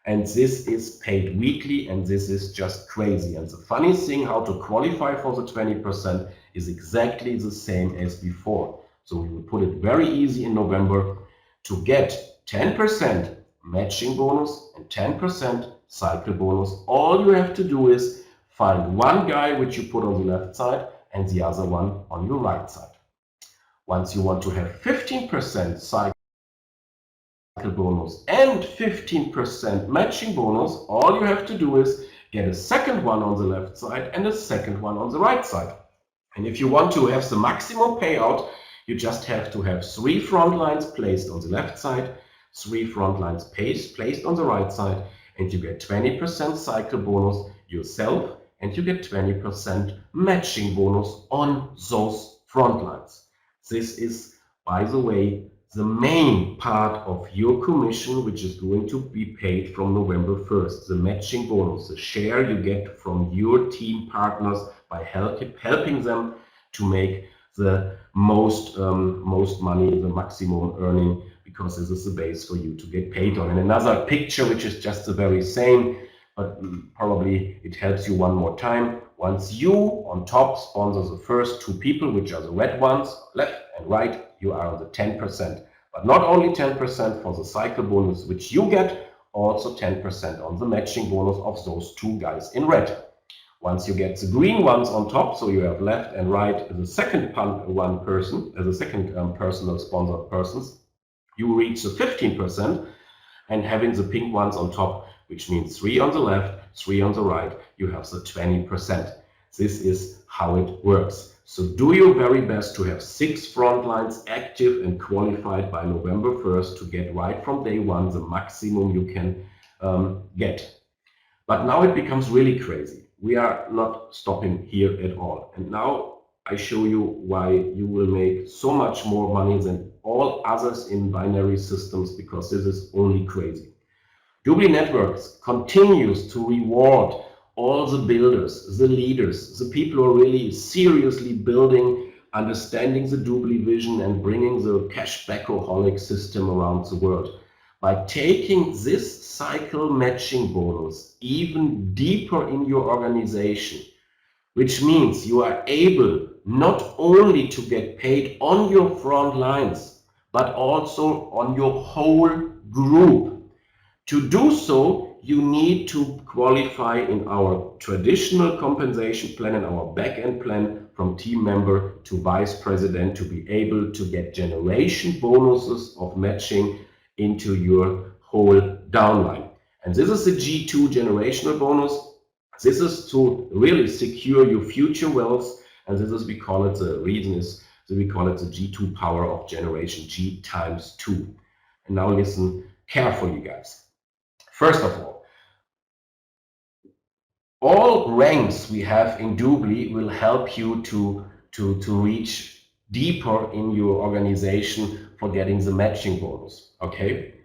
And this is paid weekly, and this is just crazy. And the funny thing, how to qualify for the 20% is exactly the same as before. So we will put it very easy in November to get 10% matching bonus and 10% cycle bonus. All you have to do is find one guy which you put on the left side and the other one on your right side. Once you want to have 15% cycle bonus and 15% matching bonus, all you have to do is get a second one on the left side and a second one on the right side. And if you want to have the maximum payout, you just have to have 3 front lines placed on the left side, 3 front lines placed on the right side, and you get 20% cycle bonus yourself, and you get 20% matching bonus on those front lines. This is, by the way, the main part of your commission, which is going to be paid from November 1st, the matching bonus, the share you get from your team partners by helping them to make the most money, the maximum earning, because this is the base for you to get paid on. And another picture, which is just the very same, but probably it helps you one more time. Once you on top sponsor the first 2 people, which are the red ones, left and right, you are on the 10%. But not only 10% for the cycle bonus, which you get, also 10% on the matching bonus of those 2 guys in red. Once you get the green ones on top, so you have left and right as a second personal sponsored persons, you reach the 15%, and having the pink ones on top, which means 3 on the left, 3 on the right, you have the 20%. This is how it works. So do your very best to have 6 front lines active and qualified by November 1st to get right from day one the maximum you can get. But now it becomes really crazy. We are not stopping here at all. And now I show you why you will make so much more money than all others in binary systems, because this is only crazy. Doobly Networks continues to reward all the builders, the leaders, the people who are really seriously building, understanding the Doobly vision and bringing the cashbackaholic system around the world. By taking this cycle matching bonus even deeper in your organization, which means you are able not only to get paid on your front lines, but also on your whole group. To do so, you need to qualify in our traditional compensation plan and our back-end plan from team member to vice president to be able to get generation bonuses of matching into your whole downline. And this is the G2 generational bonus. This is to really secure your future wealth, and this is, we call it, the reason is that we call it the G2 power of generation, G times 2. And now listen carefully, guys. First of all ranks we have in Doobly will help you to reach deeper in your organization for getting the matching bonus. Okay,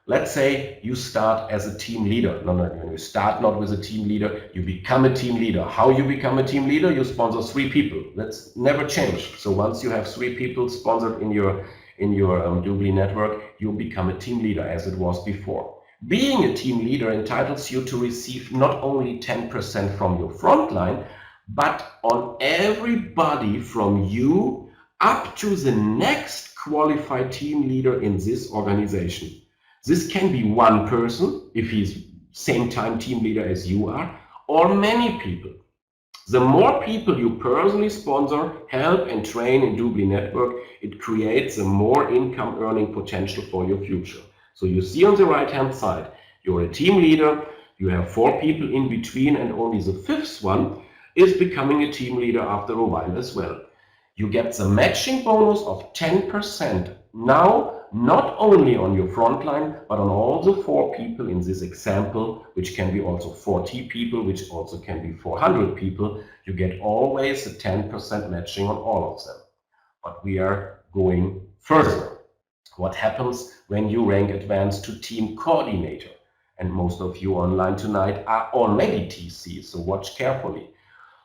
let's say you start as a team leader. No, you start not with a team leader, you become a team leader. How you become a team leader? You sponsor 3 people. That's never changed. So once you have 3 people sponsored in your Doobly network, you become a team leader as it was before. Being a team leader entitles you to receive not only 10% from your front line, but on everybody from you up to the next qualified team leader in this organization. This can be one person, if he's same time team leader as you are, or many people. The more people you personally sponsor, help and train in Doobly Network, it creates a more income earning potential for your future. So you see on the right hand side, you're a team leader, you have 4 people in between, and only the 5th one is becoming a team leader after a while as well. You get the matching bonus of 10% now, not only on your front line, but on all the 4 people in this example, which can be also 40 people, which also can be 400 people. You get always a 10% matching on all of them. But we are going further. What happens when you rank advanced to team coordinator? And most of you online tonight are already TC, so watch carefully.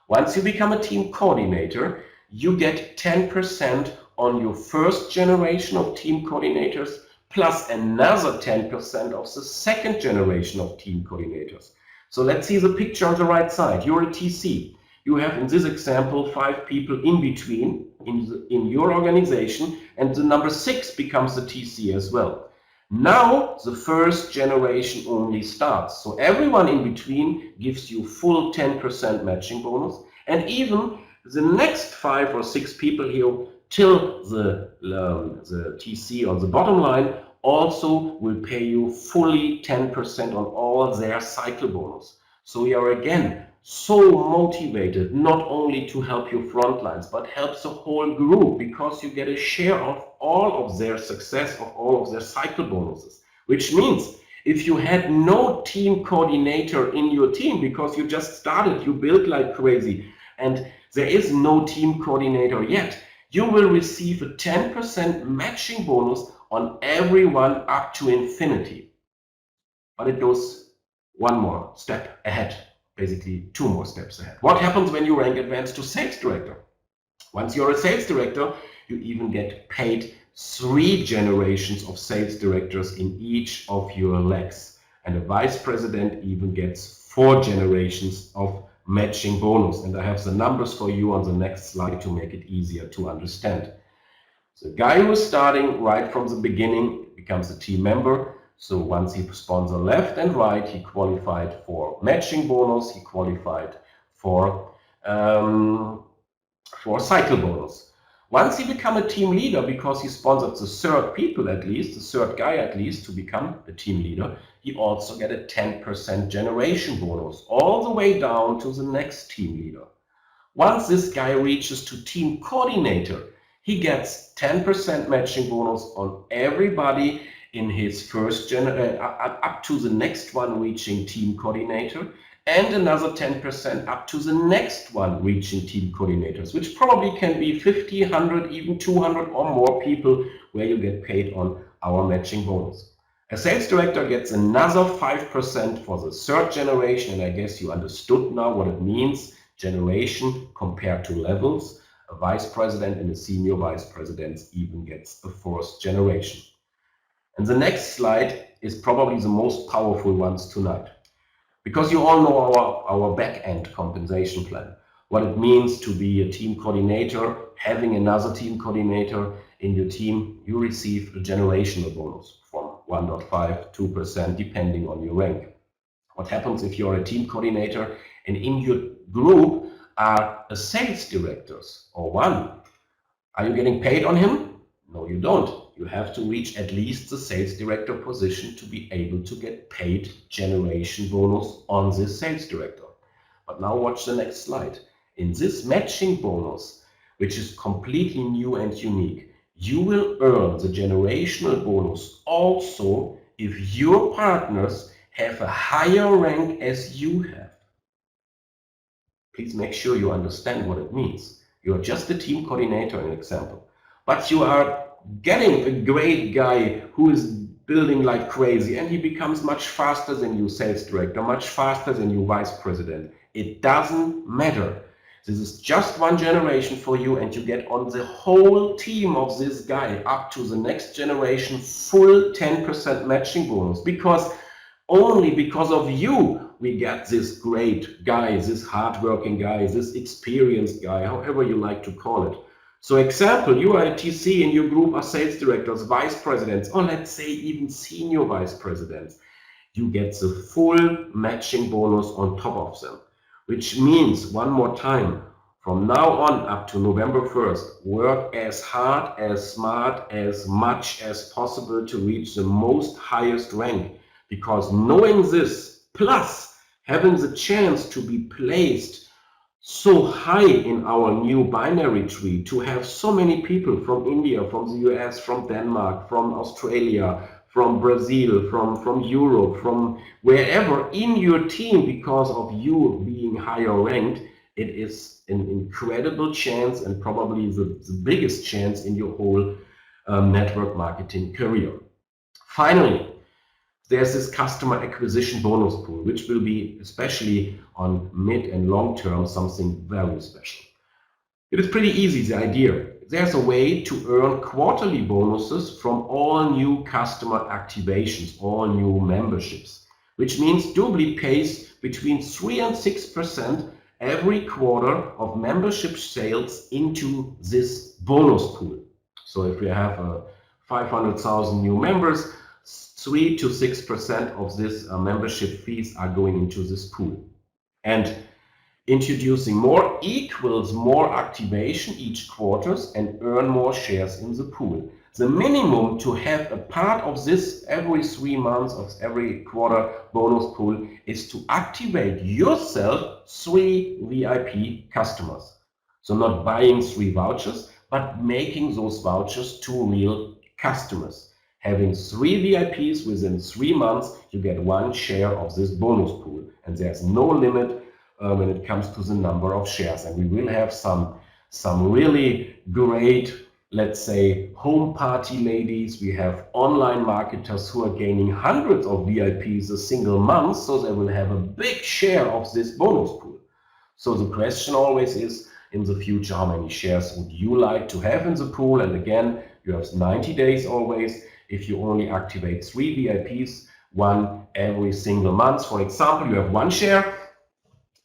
Once you become a team coordinator, you get 10% on your first generation of team coordinators, plus another 10% of the second generation of team coordinators. So let's see the picture on the right side. You're a TC. You have, in this example, 5 people in between in your organization, and the number 6 becomes the TC as well. Now the first generation only starts. So everyone in between gives you full 10% matching bonus, and even the next 5 or 6 people here till the TC on the bottom line also will pay you fully 10% on all their cycle bonus. So we are again so motivated not only to help your front lines, but helps the whole group, because you get a share of all of their success, of all of their cycle bonuses. Which means if you had no team coordinator in your team because you just started, you built like crazy, and there is no team coordinator yet, you will receive a 10% matching bonus on everyone up to infinity. But it goes one more step ahead, basically 2 more steps ahead. What happens when you rank advanced to sales director? Once you're a sales director, you even get paid 3 generations of sales directors in each of your legs. And a vice president even gets 4 generations of matching bonus. And I have the numbers for you on the next slide to make it easier to understand. The guy who is starting right from the beginning becomes a team member. So once he sponsor left and right, he qualified for matching bonus, he qualified for cycle bonus. Once he become a team leader, because he sponsored the third people at least, the third guy at least to become the team leader, he also get a 10% generation bonus all the way down to the next team leader. Once this guy reaches to team coordinator, he gets 10% matching bonus on everybody in his first up to the next one reaching team coordinator, and another 10% up to the next one reaching team coordinators, which probably can be 50, 100, even 200 or more people where you get paid on our matching bonus. A sales director gets another 5% for the third generation, and I guess you understood now what it means, generation compared to levels. A vice president and a senior vice president even gets a 4th generation. And the next slide is probably the most powerful ones tonight. Because you all know our back-end compensation plan, what it means to be a team coordinator, having another team coordinator in your team, you receive a generational bonus from 1.5%, 2%, depending on your rank. What happens if you're a team coordinator and in your group are a sales directors or one? Are you getting paid on him? No, you don't. You have to reach at least the sales director position to be able to get paid generation bonus on this sales director. But now watch the next slide. In this matching bonus, which is completely new and unique, you will earn the generational bonus also if your partners have a higher rank as you have. Please make sure you understand what it means. You are just a team coordinator, an example. But you are getting a great guy who is building like crazy, and he becomes much faster than you, sales director, much faster than you, vice president. It doesn't matter. This is just 1 generation for you, and you get on the whole team of this guy up to the next generation full 10% matching bonus, because only because of you we get this great guy, this hardworking guy, this experienced guy, however you like to call it. So example, you are a TC and your group are sales directors, vice presidents, or let's say even senior vice presidents. You get the full matching bonus on top of them, which means, one more time, from now on up to November 1st, work as hard, as smart, as much as possible to reach the most highest rank, because knowing this, plus having the chance to be placed so high in our new binary tree, to have so many people from India, from the US, from Denmark, from Australia, from Brazil, from Europe, from wherever in your team because of you being higher ranked, it is an incredible chance, and probably the biggest chance in your whole network marketing career. Finally, there's this customer acquisition bonus pool, which will be, especially on mid and long term, something very special. It is pretty easy, the idea. There's a way to earn quarterly bonuses from all new customer activations, all new memberships, which means Doubly pays between 3 and 6% every quarter of membership sales into this bonus pool. So if we have 500,000 new members, 3 to 6% of this membership fees are going into this pool. And introducing more equals more activation each quarters and earn more shares in the pool. The minimum to have a part of this every 3 months of every quarter bonus pool is to activate yourself 3 VIP customers. So not buying 3 vouchers, but making those vouchers to real customers. Having 3 VIPs within 3 months, you get 1 share of this bonus pool. And there's no limit when it comes to the number of shares. And we will have some really great, let's say, home party ladies. We have online marketers who are gaining hundreds of VIPs a single month, so they will have a big share of this bonus pool. So the question always is, in the future, how many shares would you like to have in the pool? And again, you have 90 days always. If you only activate 3 VIPs, 1 every single month, for example, you have 1 share.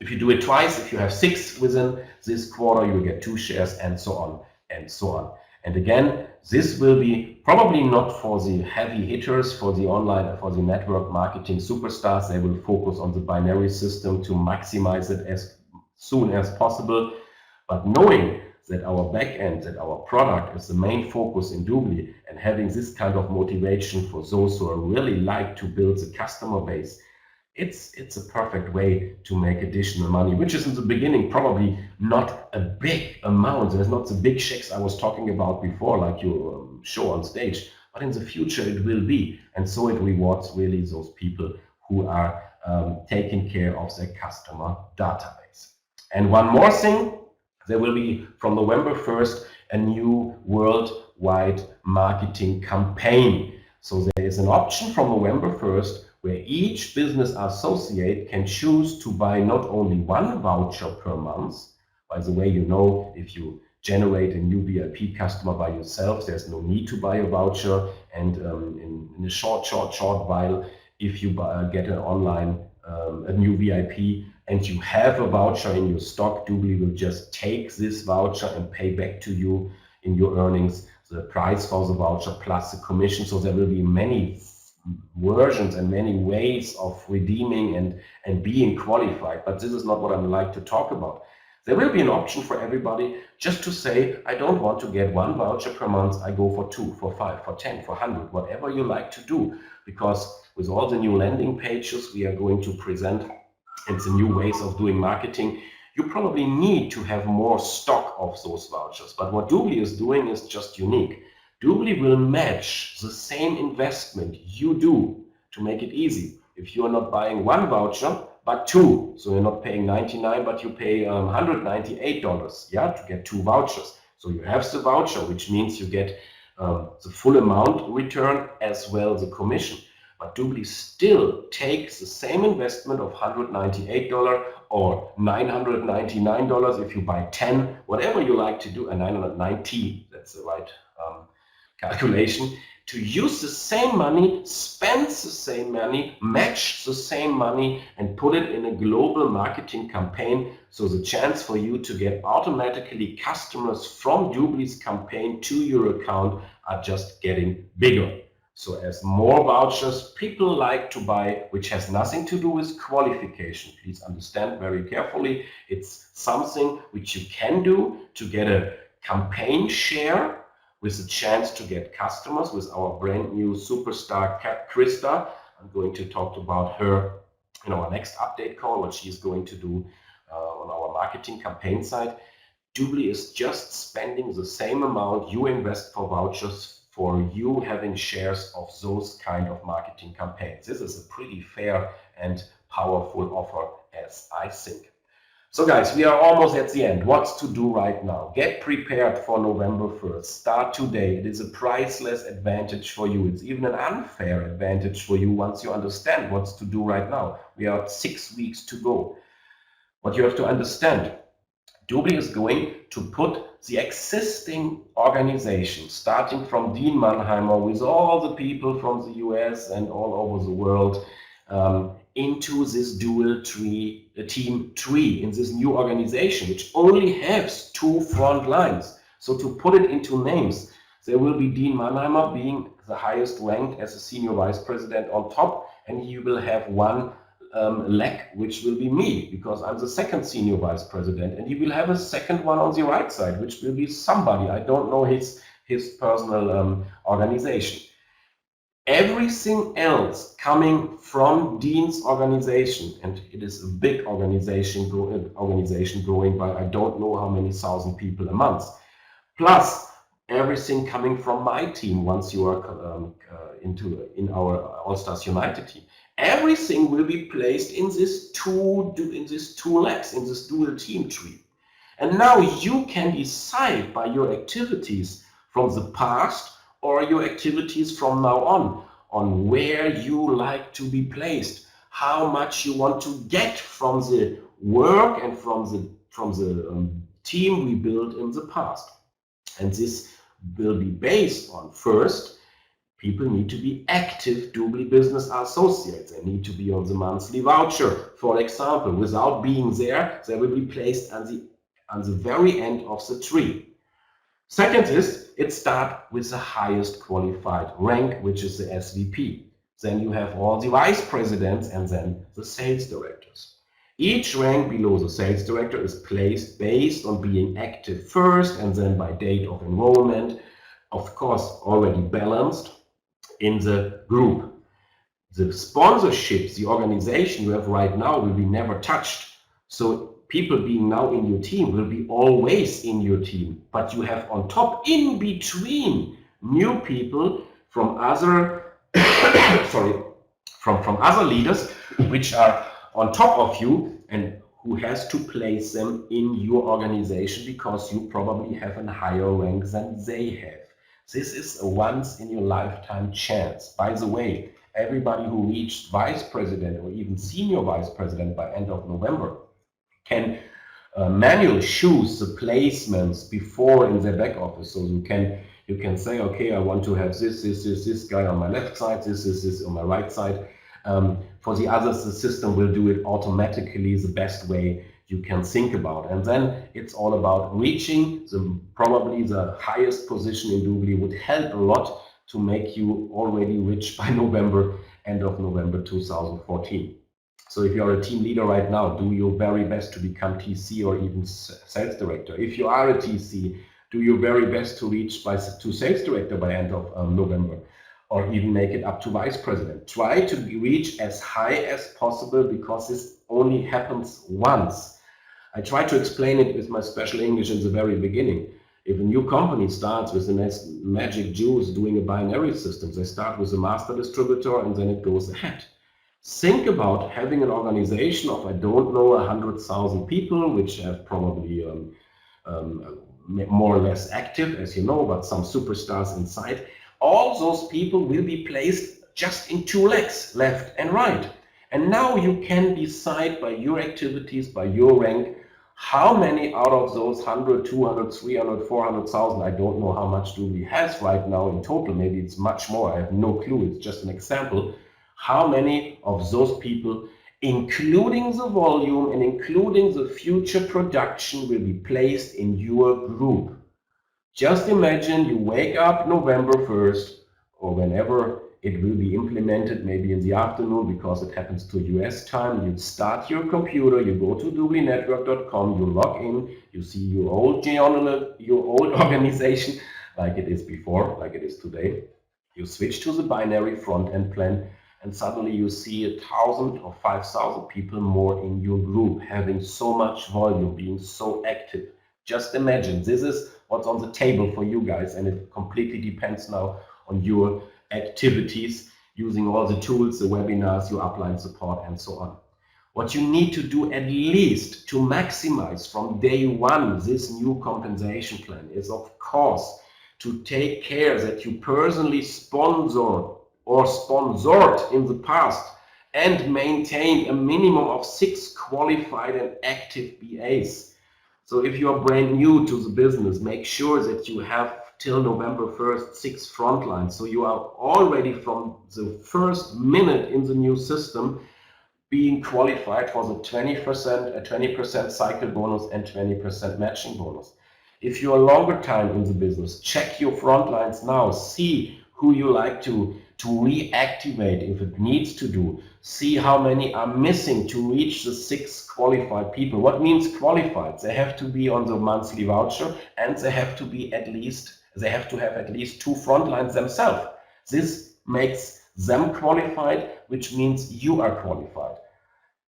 If you do it twice, if you have 6 within this quarter, you will get 2 shares, and so on and so on. And again, this will be probably not for the heavy hitters, for the online, for the network marketing superstars. They will focus on the binary system to maximize it as soon as possible. But knowing that our back end, that our product is the main focus in Doobly, and having this kind of motivation for those who are really like to build the customer base, it's a perfect way to make additional money, which is in the beginning probably not a big amount. There's not the big checks I was talking about before, like you show on stage, but in the future it will be. And so it rewards really those people who are taking care of their customer database. And one more thing, there will be from November 1st a new worldwide marketing campaign. So there is an option from November 1st where each business associate can choose to buy not only 1 voucher per month. By the way, you know, if you generate a new VIP customer by yourself, there's no need to buy a voucher. And in a short while, if you get an online, a new VIP, and you have a voucher in your stock, Doobly will just take this voucher and pay back to you in your earnings the price for the voucher plus the commission. So there will be many versions and many ways of redeeming and being qualified, but this is not what I would like to talk about. There will be an option for everybody just to say, I don't want to get 1 voucher per month, I go for 2, for 5, for 10, for 100, whatever you like to do. Because with all the new landing pages we are going to present and the new ways of doing marketing, you probably need to have more stock of those vouchers. But what Doobly is doing is just unique. Doobly will match the same investment you do to make it easy. If you are not buying 1 voucher, but 2, so you're not paying $99, but you pay $198, yeah, to get 2 vouchers. So you have the voucher, which means you get the full amount return as well the commission. But Doobly still takes the same investment of $198 or $999 if you buy 10, whatever you like to do, and $990, that's the right calculation, to use the same money, spend the same money, match the same money, and put it in a global marketing campaign. So the chance for you to get automatically customers from Doobly's campaign to your account are just getting bigger. So as more vouchers people like to buy, which has nothing to do with qualification. Please understand very carefully. It's something which you can do to get a campaign share with a chance to get customers with our brand new superstar Krista. I'm going to talk about her in our next update call, what she's going to do on our marketing campaign side. Doobly is just spending the same amount you invest for vouchers for you having shares of those kind of marketing campaigns. This is a pretty fair and powerful offer, as I think. So guys, we are almost at the end. What's to do right now? Get prepared for November 1st. Start today. It is a priceless advantage for you. It's even an unfair advantage for you once you understand what's to do right now. We are 6 weeks to go. What you have to understand, Doobly is going to put the existing organization, starting from Dean Mannheimer with all the people from the US and all over the world, into this dual team tree in this new organization, which only has 2 front lines. So to put it into names, There will be Dean Mannheimer being the highest ranked as a senior vice president on top, and he will have one leg, which will be me, because I'm the second senior vice president, and he will have a second one on the right side, which will be somebody. I don't know his personal organization. Everything else coming from Dean's organization, and it is a big organization growing by I don't know how many thousand people a month, plus everything coming from my team once you are in our All Stars United team. Everything will be placed in this two legs, in this dual team tree. And now you can decide by your activities from the past or your activities from now on where you like to be placed, how much you want to get from the work and from the team we built in the past. And this will be based on, first, people need to be active Doobly Business Associates. They need to be on the monthly voucher, for example. Without being there, they will be placed on the very end of the tree. Second is, it starts with the highest qualified rank, which is the SVP. Then you have all the vice presidents and then the sales directors. Each rank below the sales director is placed based on being active first and then by date of enrollment, of course already balanced in the group. The sponsorships, the organization you have right now will be never touched. So people being now in your team will be always in your team, but you have on top, in between, new people from other from other leaders which are on top of you and who has to place them in your organization because you probably have a higher rank than they have. This is a once in your lifetime chance. By the way, everybody who reached vice president or even senior vice president by end of November can manually choose the placements before in their back office. So you can say, okay, I want to have this guy on my left side, this on my right side. For the others, the system will do it automatically, the best way you can think about. And then it's all about reaching probably the highest position in Doobly would help a lot to make you already rich by end of November 2014. So if you're a team leader right now, do your very best to become TC or even sales director. If you are a TC, do your very best to reach to sales director by end of November, or even make it up to vice president. Try to reach as high as possible because this only happens once. I try to explain it with my special English in the very beginning. If a new company starts with the magic Jews doing a binary system, they start with a master distributor and then it goes ahead. Think about having an organization of, I don't know, 100,000 people, which have probably more or less active, as you know, but some superstars inside. All those people will be placed just in two legs, left and right. And now you can decide by your activities, by your rank, how many out of those 100, 200, 300, 400,000, I don't know how much Doobly has right now in total, maybe it's much more, I have no clue, it's just an example. How many of those people, including the volume and including the future production, will be placed in your group? Just imagine you wake up November 1st or whenever it will be implemented, maybe in the afternoon because it happens to US time. You start your computer, you go to dooblynetwork.com, you log in, you see your old journal, your old organization like it is before, like it is today. You switch to the binary front-end plan and suddenly you see 1,000 or 5,000 people more in your group having so much volume, being so active. Just imagine, this is what's on the table for you guys, and it completely depends now on your activities, using all the tools, the webinars, your upline support, and so on. What you need to do at least to maximize from day one this new compensation plan is, of course, to take care that you personally sponsor or sponsored in the past and maintain a minimum of 6 qualified and active BAs. So if you are brand new to the business, make sure that you have till November 1st 6 frontlines. So you are already from the first minute in the new system being qualified for the 20% cycle bonus and 20% matching bonus. If you're longer time in the business, check your front lines now. See who you like to reactivate if it needs to do. See how many are missing to reach the 6 qualified people. What means qualified? They have to be on the monthly voucher, and they have to have at least 2 front lines themselves. This makes them qualified, which means you are qualified.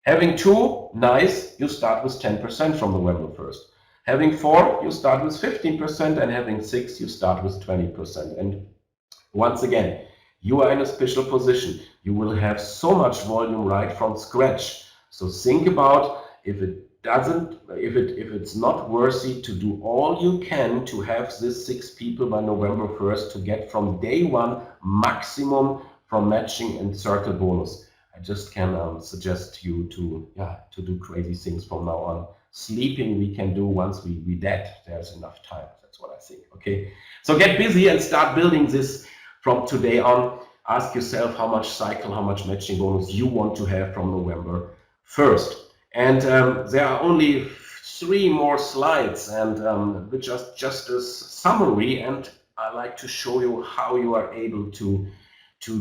Having 2, nice, you start with 10% from November 1st. Having 4, you start with 15%, and having 6, you start with 20%. And once again, you are in a special position. You will have so much volume right from scratch. So think about if it's not worthy to do all you can to have this 6 people by November 1st to get from day 1 maximum from matching and circle bonus. I just can suggest you to do crazy things from now on. Sleeping we can do once we dead. There's enough time. That's what I think. Okay, so get busy and start building this from today on. Ask yourself how much cycle, how much matching bonus you want to have from November 1st. And there are only 3 more slides, and which are just a summary. And I like to show you how you are able to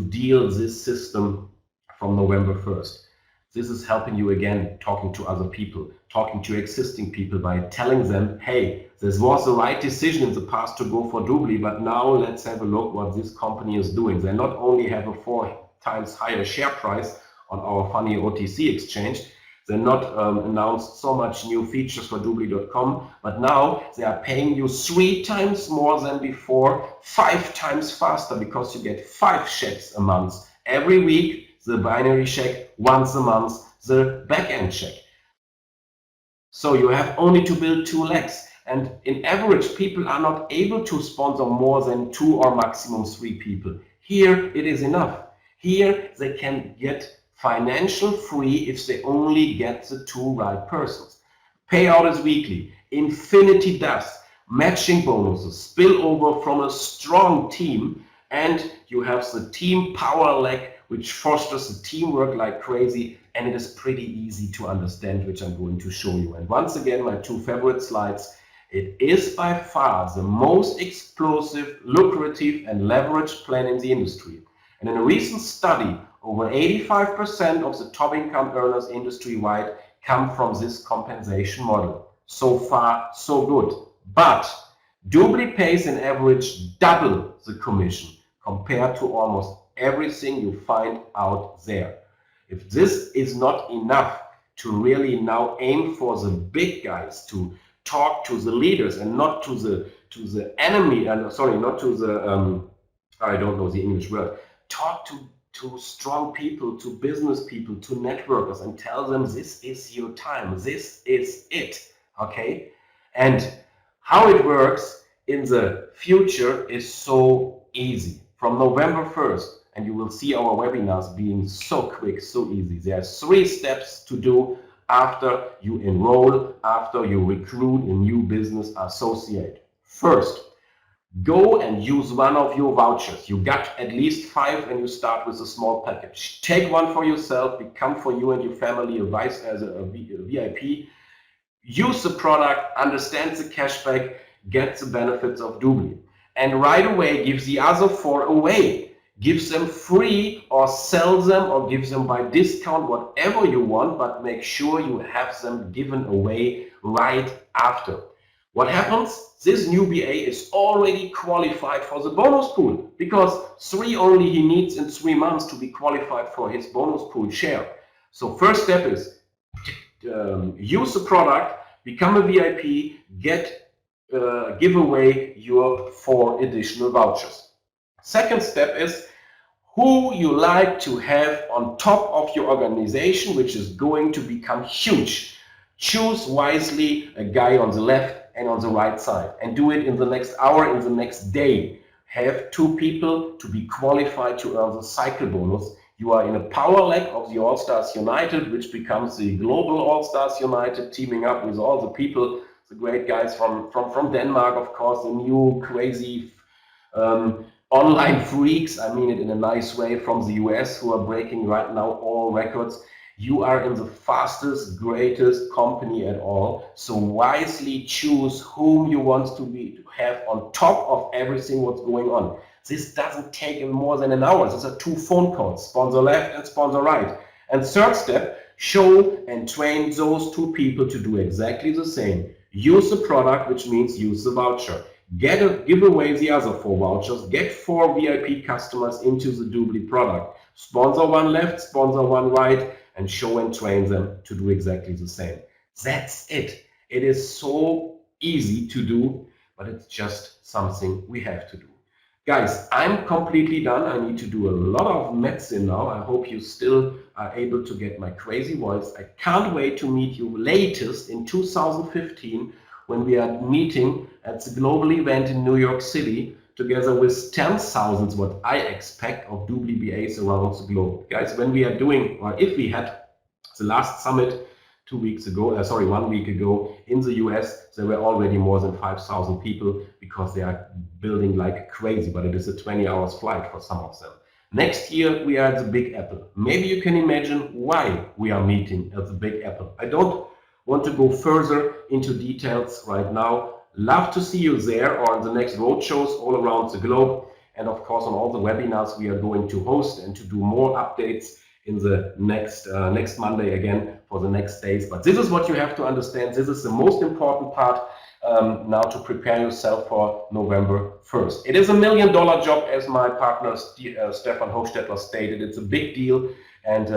deal this system from November 1st. This is helping you again, talking to other people, talking to existing people by telling them, hey, this was the right decision in the past to go for Doobly, but now let's have a look what this company is doing. They not only have a 4 times higher share price on our funny OTC exchange, they not announced so much new features for Doobly.com, but now they are paying you 3 times more than before, 5 times faster, because you get 5 checks a month every week. The binary check once a month, the backend check. So you have only to build 2 legs. And in average, people are not able to sponsor more than 2 or maximum 3 people. Here it is enough. Here they can get financial free if they only get the 2 right persons. Payout is weekly, infinity dust, matching bonuses, spillover from a strong team, and you have the team power leg, which fosters the teamwork like crazy, and it is pretty easy to understand, which I'm going to show you. And once again, my 2 favorite slides. It is by far the most explosive, lucrative, and leveraged plan in the industry. And in a recent study, over 85% of the top income earners industry-wide come from this compensation model. So far, so good. But Doobly pays an average double the commission compared to almost everything you find out there. If this is not enough to really now aim for the big guys, to talk to the leaders and not to the enemy, and sorry, not to the I don't know the English word. Talk to strong people, to business people, to networkers, and tell them this is your time, this is it. Okay, and how it works in the future is so easy. From November 1st, and you will see our webinars being so quick, so easy. There are 3 steps to do after you enroll, after you recruit a new business associate. First, go and use one of your vouchers. You got at least 5 and you start with a small package. Take one for yourself, become for you and your family a VIP. Use the product, understand the cashback, get the benefits of Doobly. And right away give the other 4 away. Give them free or sell them or give them by discount, whatever you want, but make sure you have them given away right after. What happens? This new BA is already qualified for the bonus pool, because 3 only he needs in 3 months to be qualified for his bonus pool share. So first step is use the product, become a VIP, give away your 4 additional vouchers. Second step is who you like to have on top of your organization, which is going to become huge. Choose wisely a guy on the left and on the right side, and do it in the next hour, in the next day. Have 2 people to be qualified to earn the cycle bonus. You are in a power leg of the All Stars United, which becomes the global All Stars United, teaming up with all the people, the great guys from Denmark, of course, the new crazy online freaks, I mean it in a nice way, from the US, who are breaking right now all records. You are in the fastest, greatest company at all. So wisely choose whom you want to have on top of everything what's going on. This doesn't take more than an hour. These are 2 phone calls, sponsor left and sponsor right. And third step, show and train those 2 people to do exactly the same. Use the product, which means use the voucher. Give away the other 4 vouchers. Get 4 VIP customers into the Doobly product. Sponsor one left, sponsor one right, and show and train them to do exactly the same. That's it. It is so easy to do, but it's just something we have to do. Guys, I'm completely done. I need to do a lot of medicine now. I hope you still are able to get my crazy voice. I can't wait to meet you latest in 2015 when we are meeting at the global event in New York City together with 10,000, what I expect, of Doobly BAs around the globe. Guys, when we are doing, or if we had the last summit 1 week ago in the US, there were already more than 5,000 people because they are building like crazy, but it is a 20 hours flight for some of them. Next year, we are at the Big Apple. Maybe you can imagine why we are meeting at the Big Apple. I don't want to go further into details right now. Love to see you there or on the next road shows all around the globe. And of course, on all the webinars we are going to host and to do more updates in the next Monday again for the next days. But this is what you have to understand. This is the most important part now to prepare yourself for November 1st. It is $1 million job, as my partner Stefan Hochstetler stated. It's a big deal, and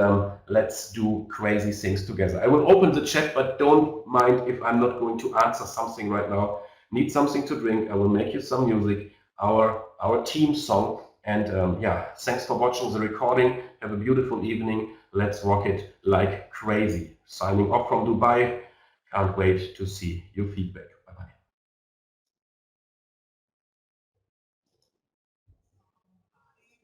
let's do crazy things together. I will open the chat, but don't mind if I'm not going to answer something right now. Need something to drink? I will make you some music, our team song. And yeah, thanks for watching the recording. Have a beautiful evening. Let's rock it like crazy. Signing off from Dubai. Can't wait to see your feedback.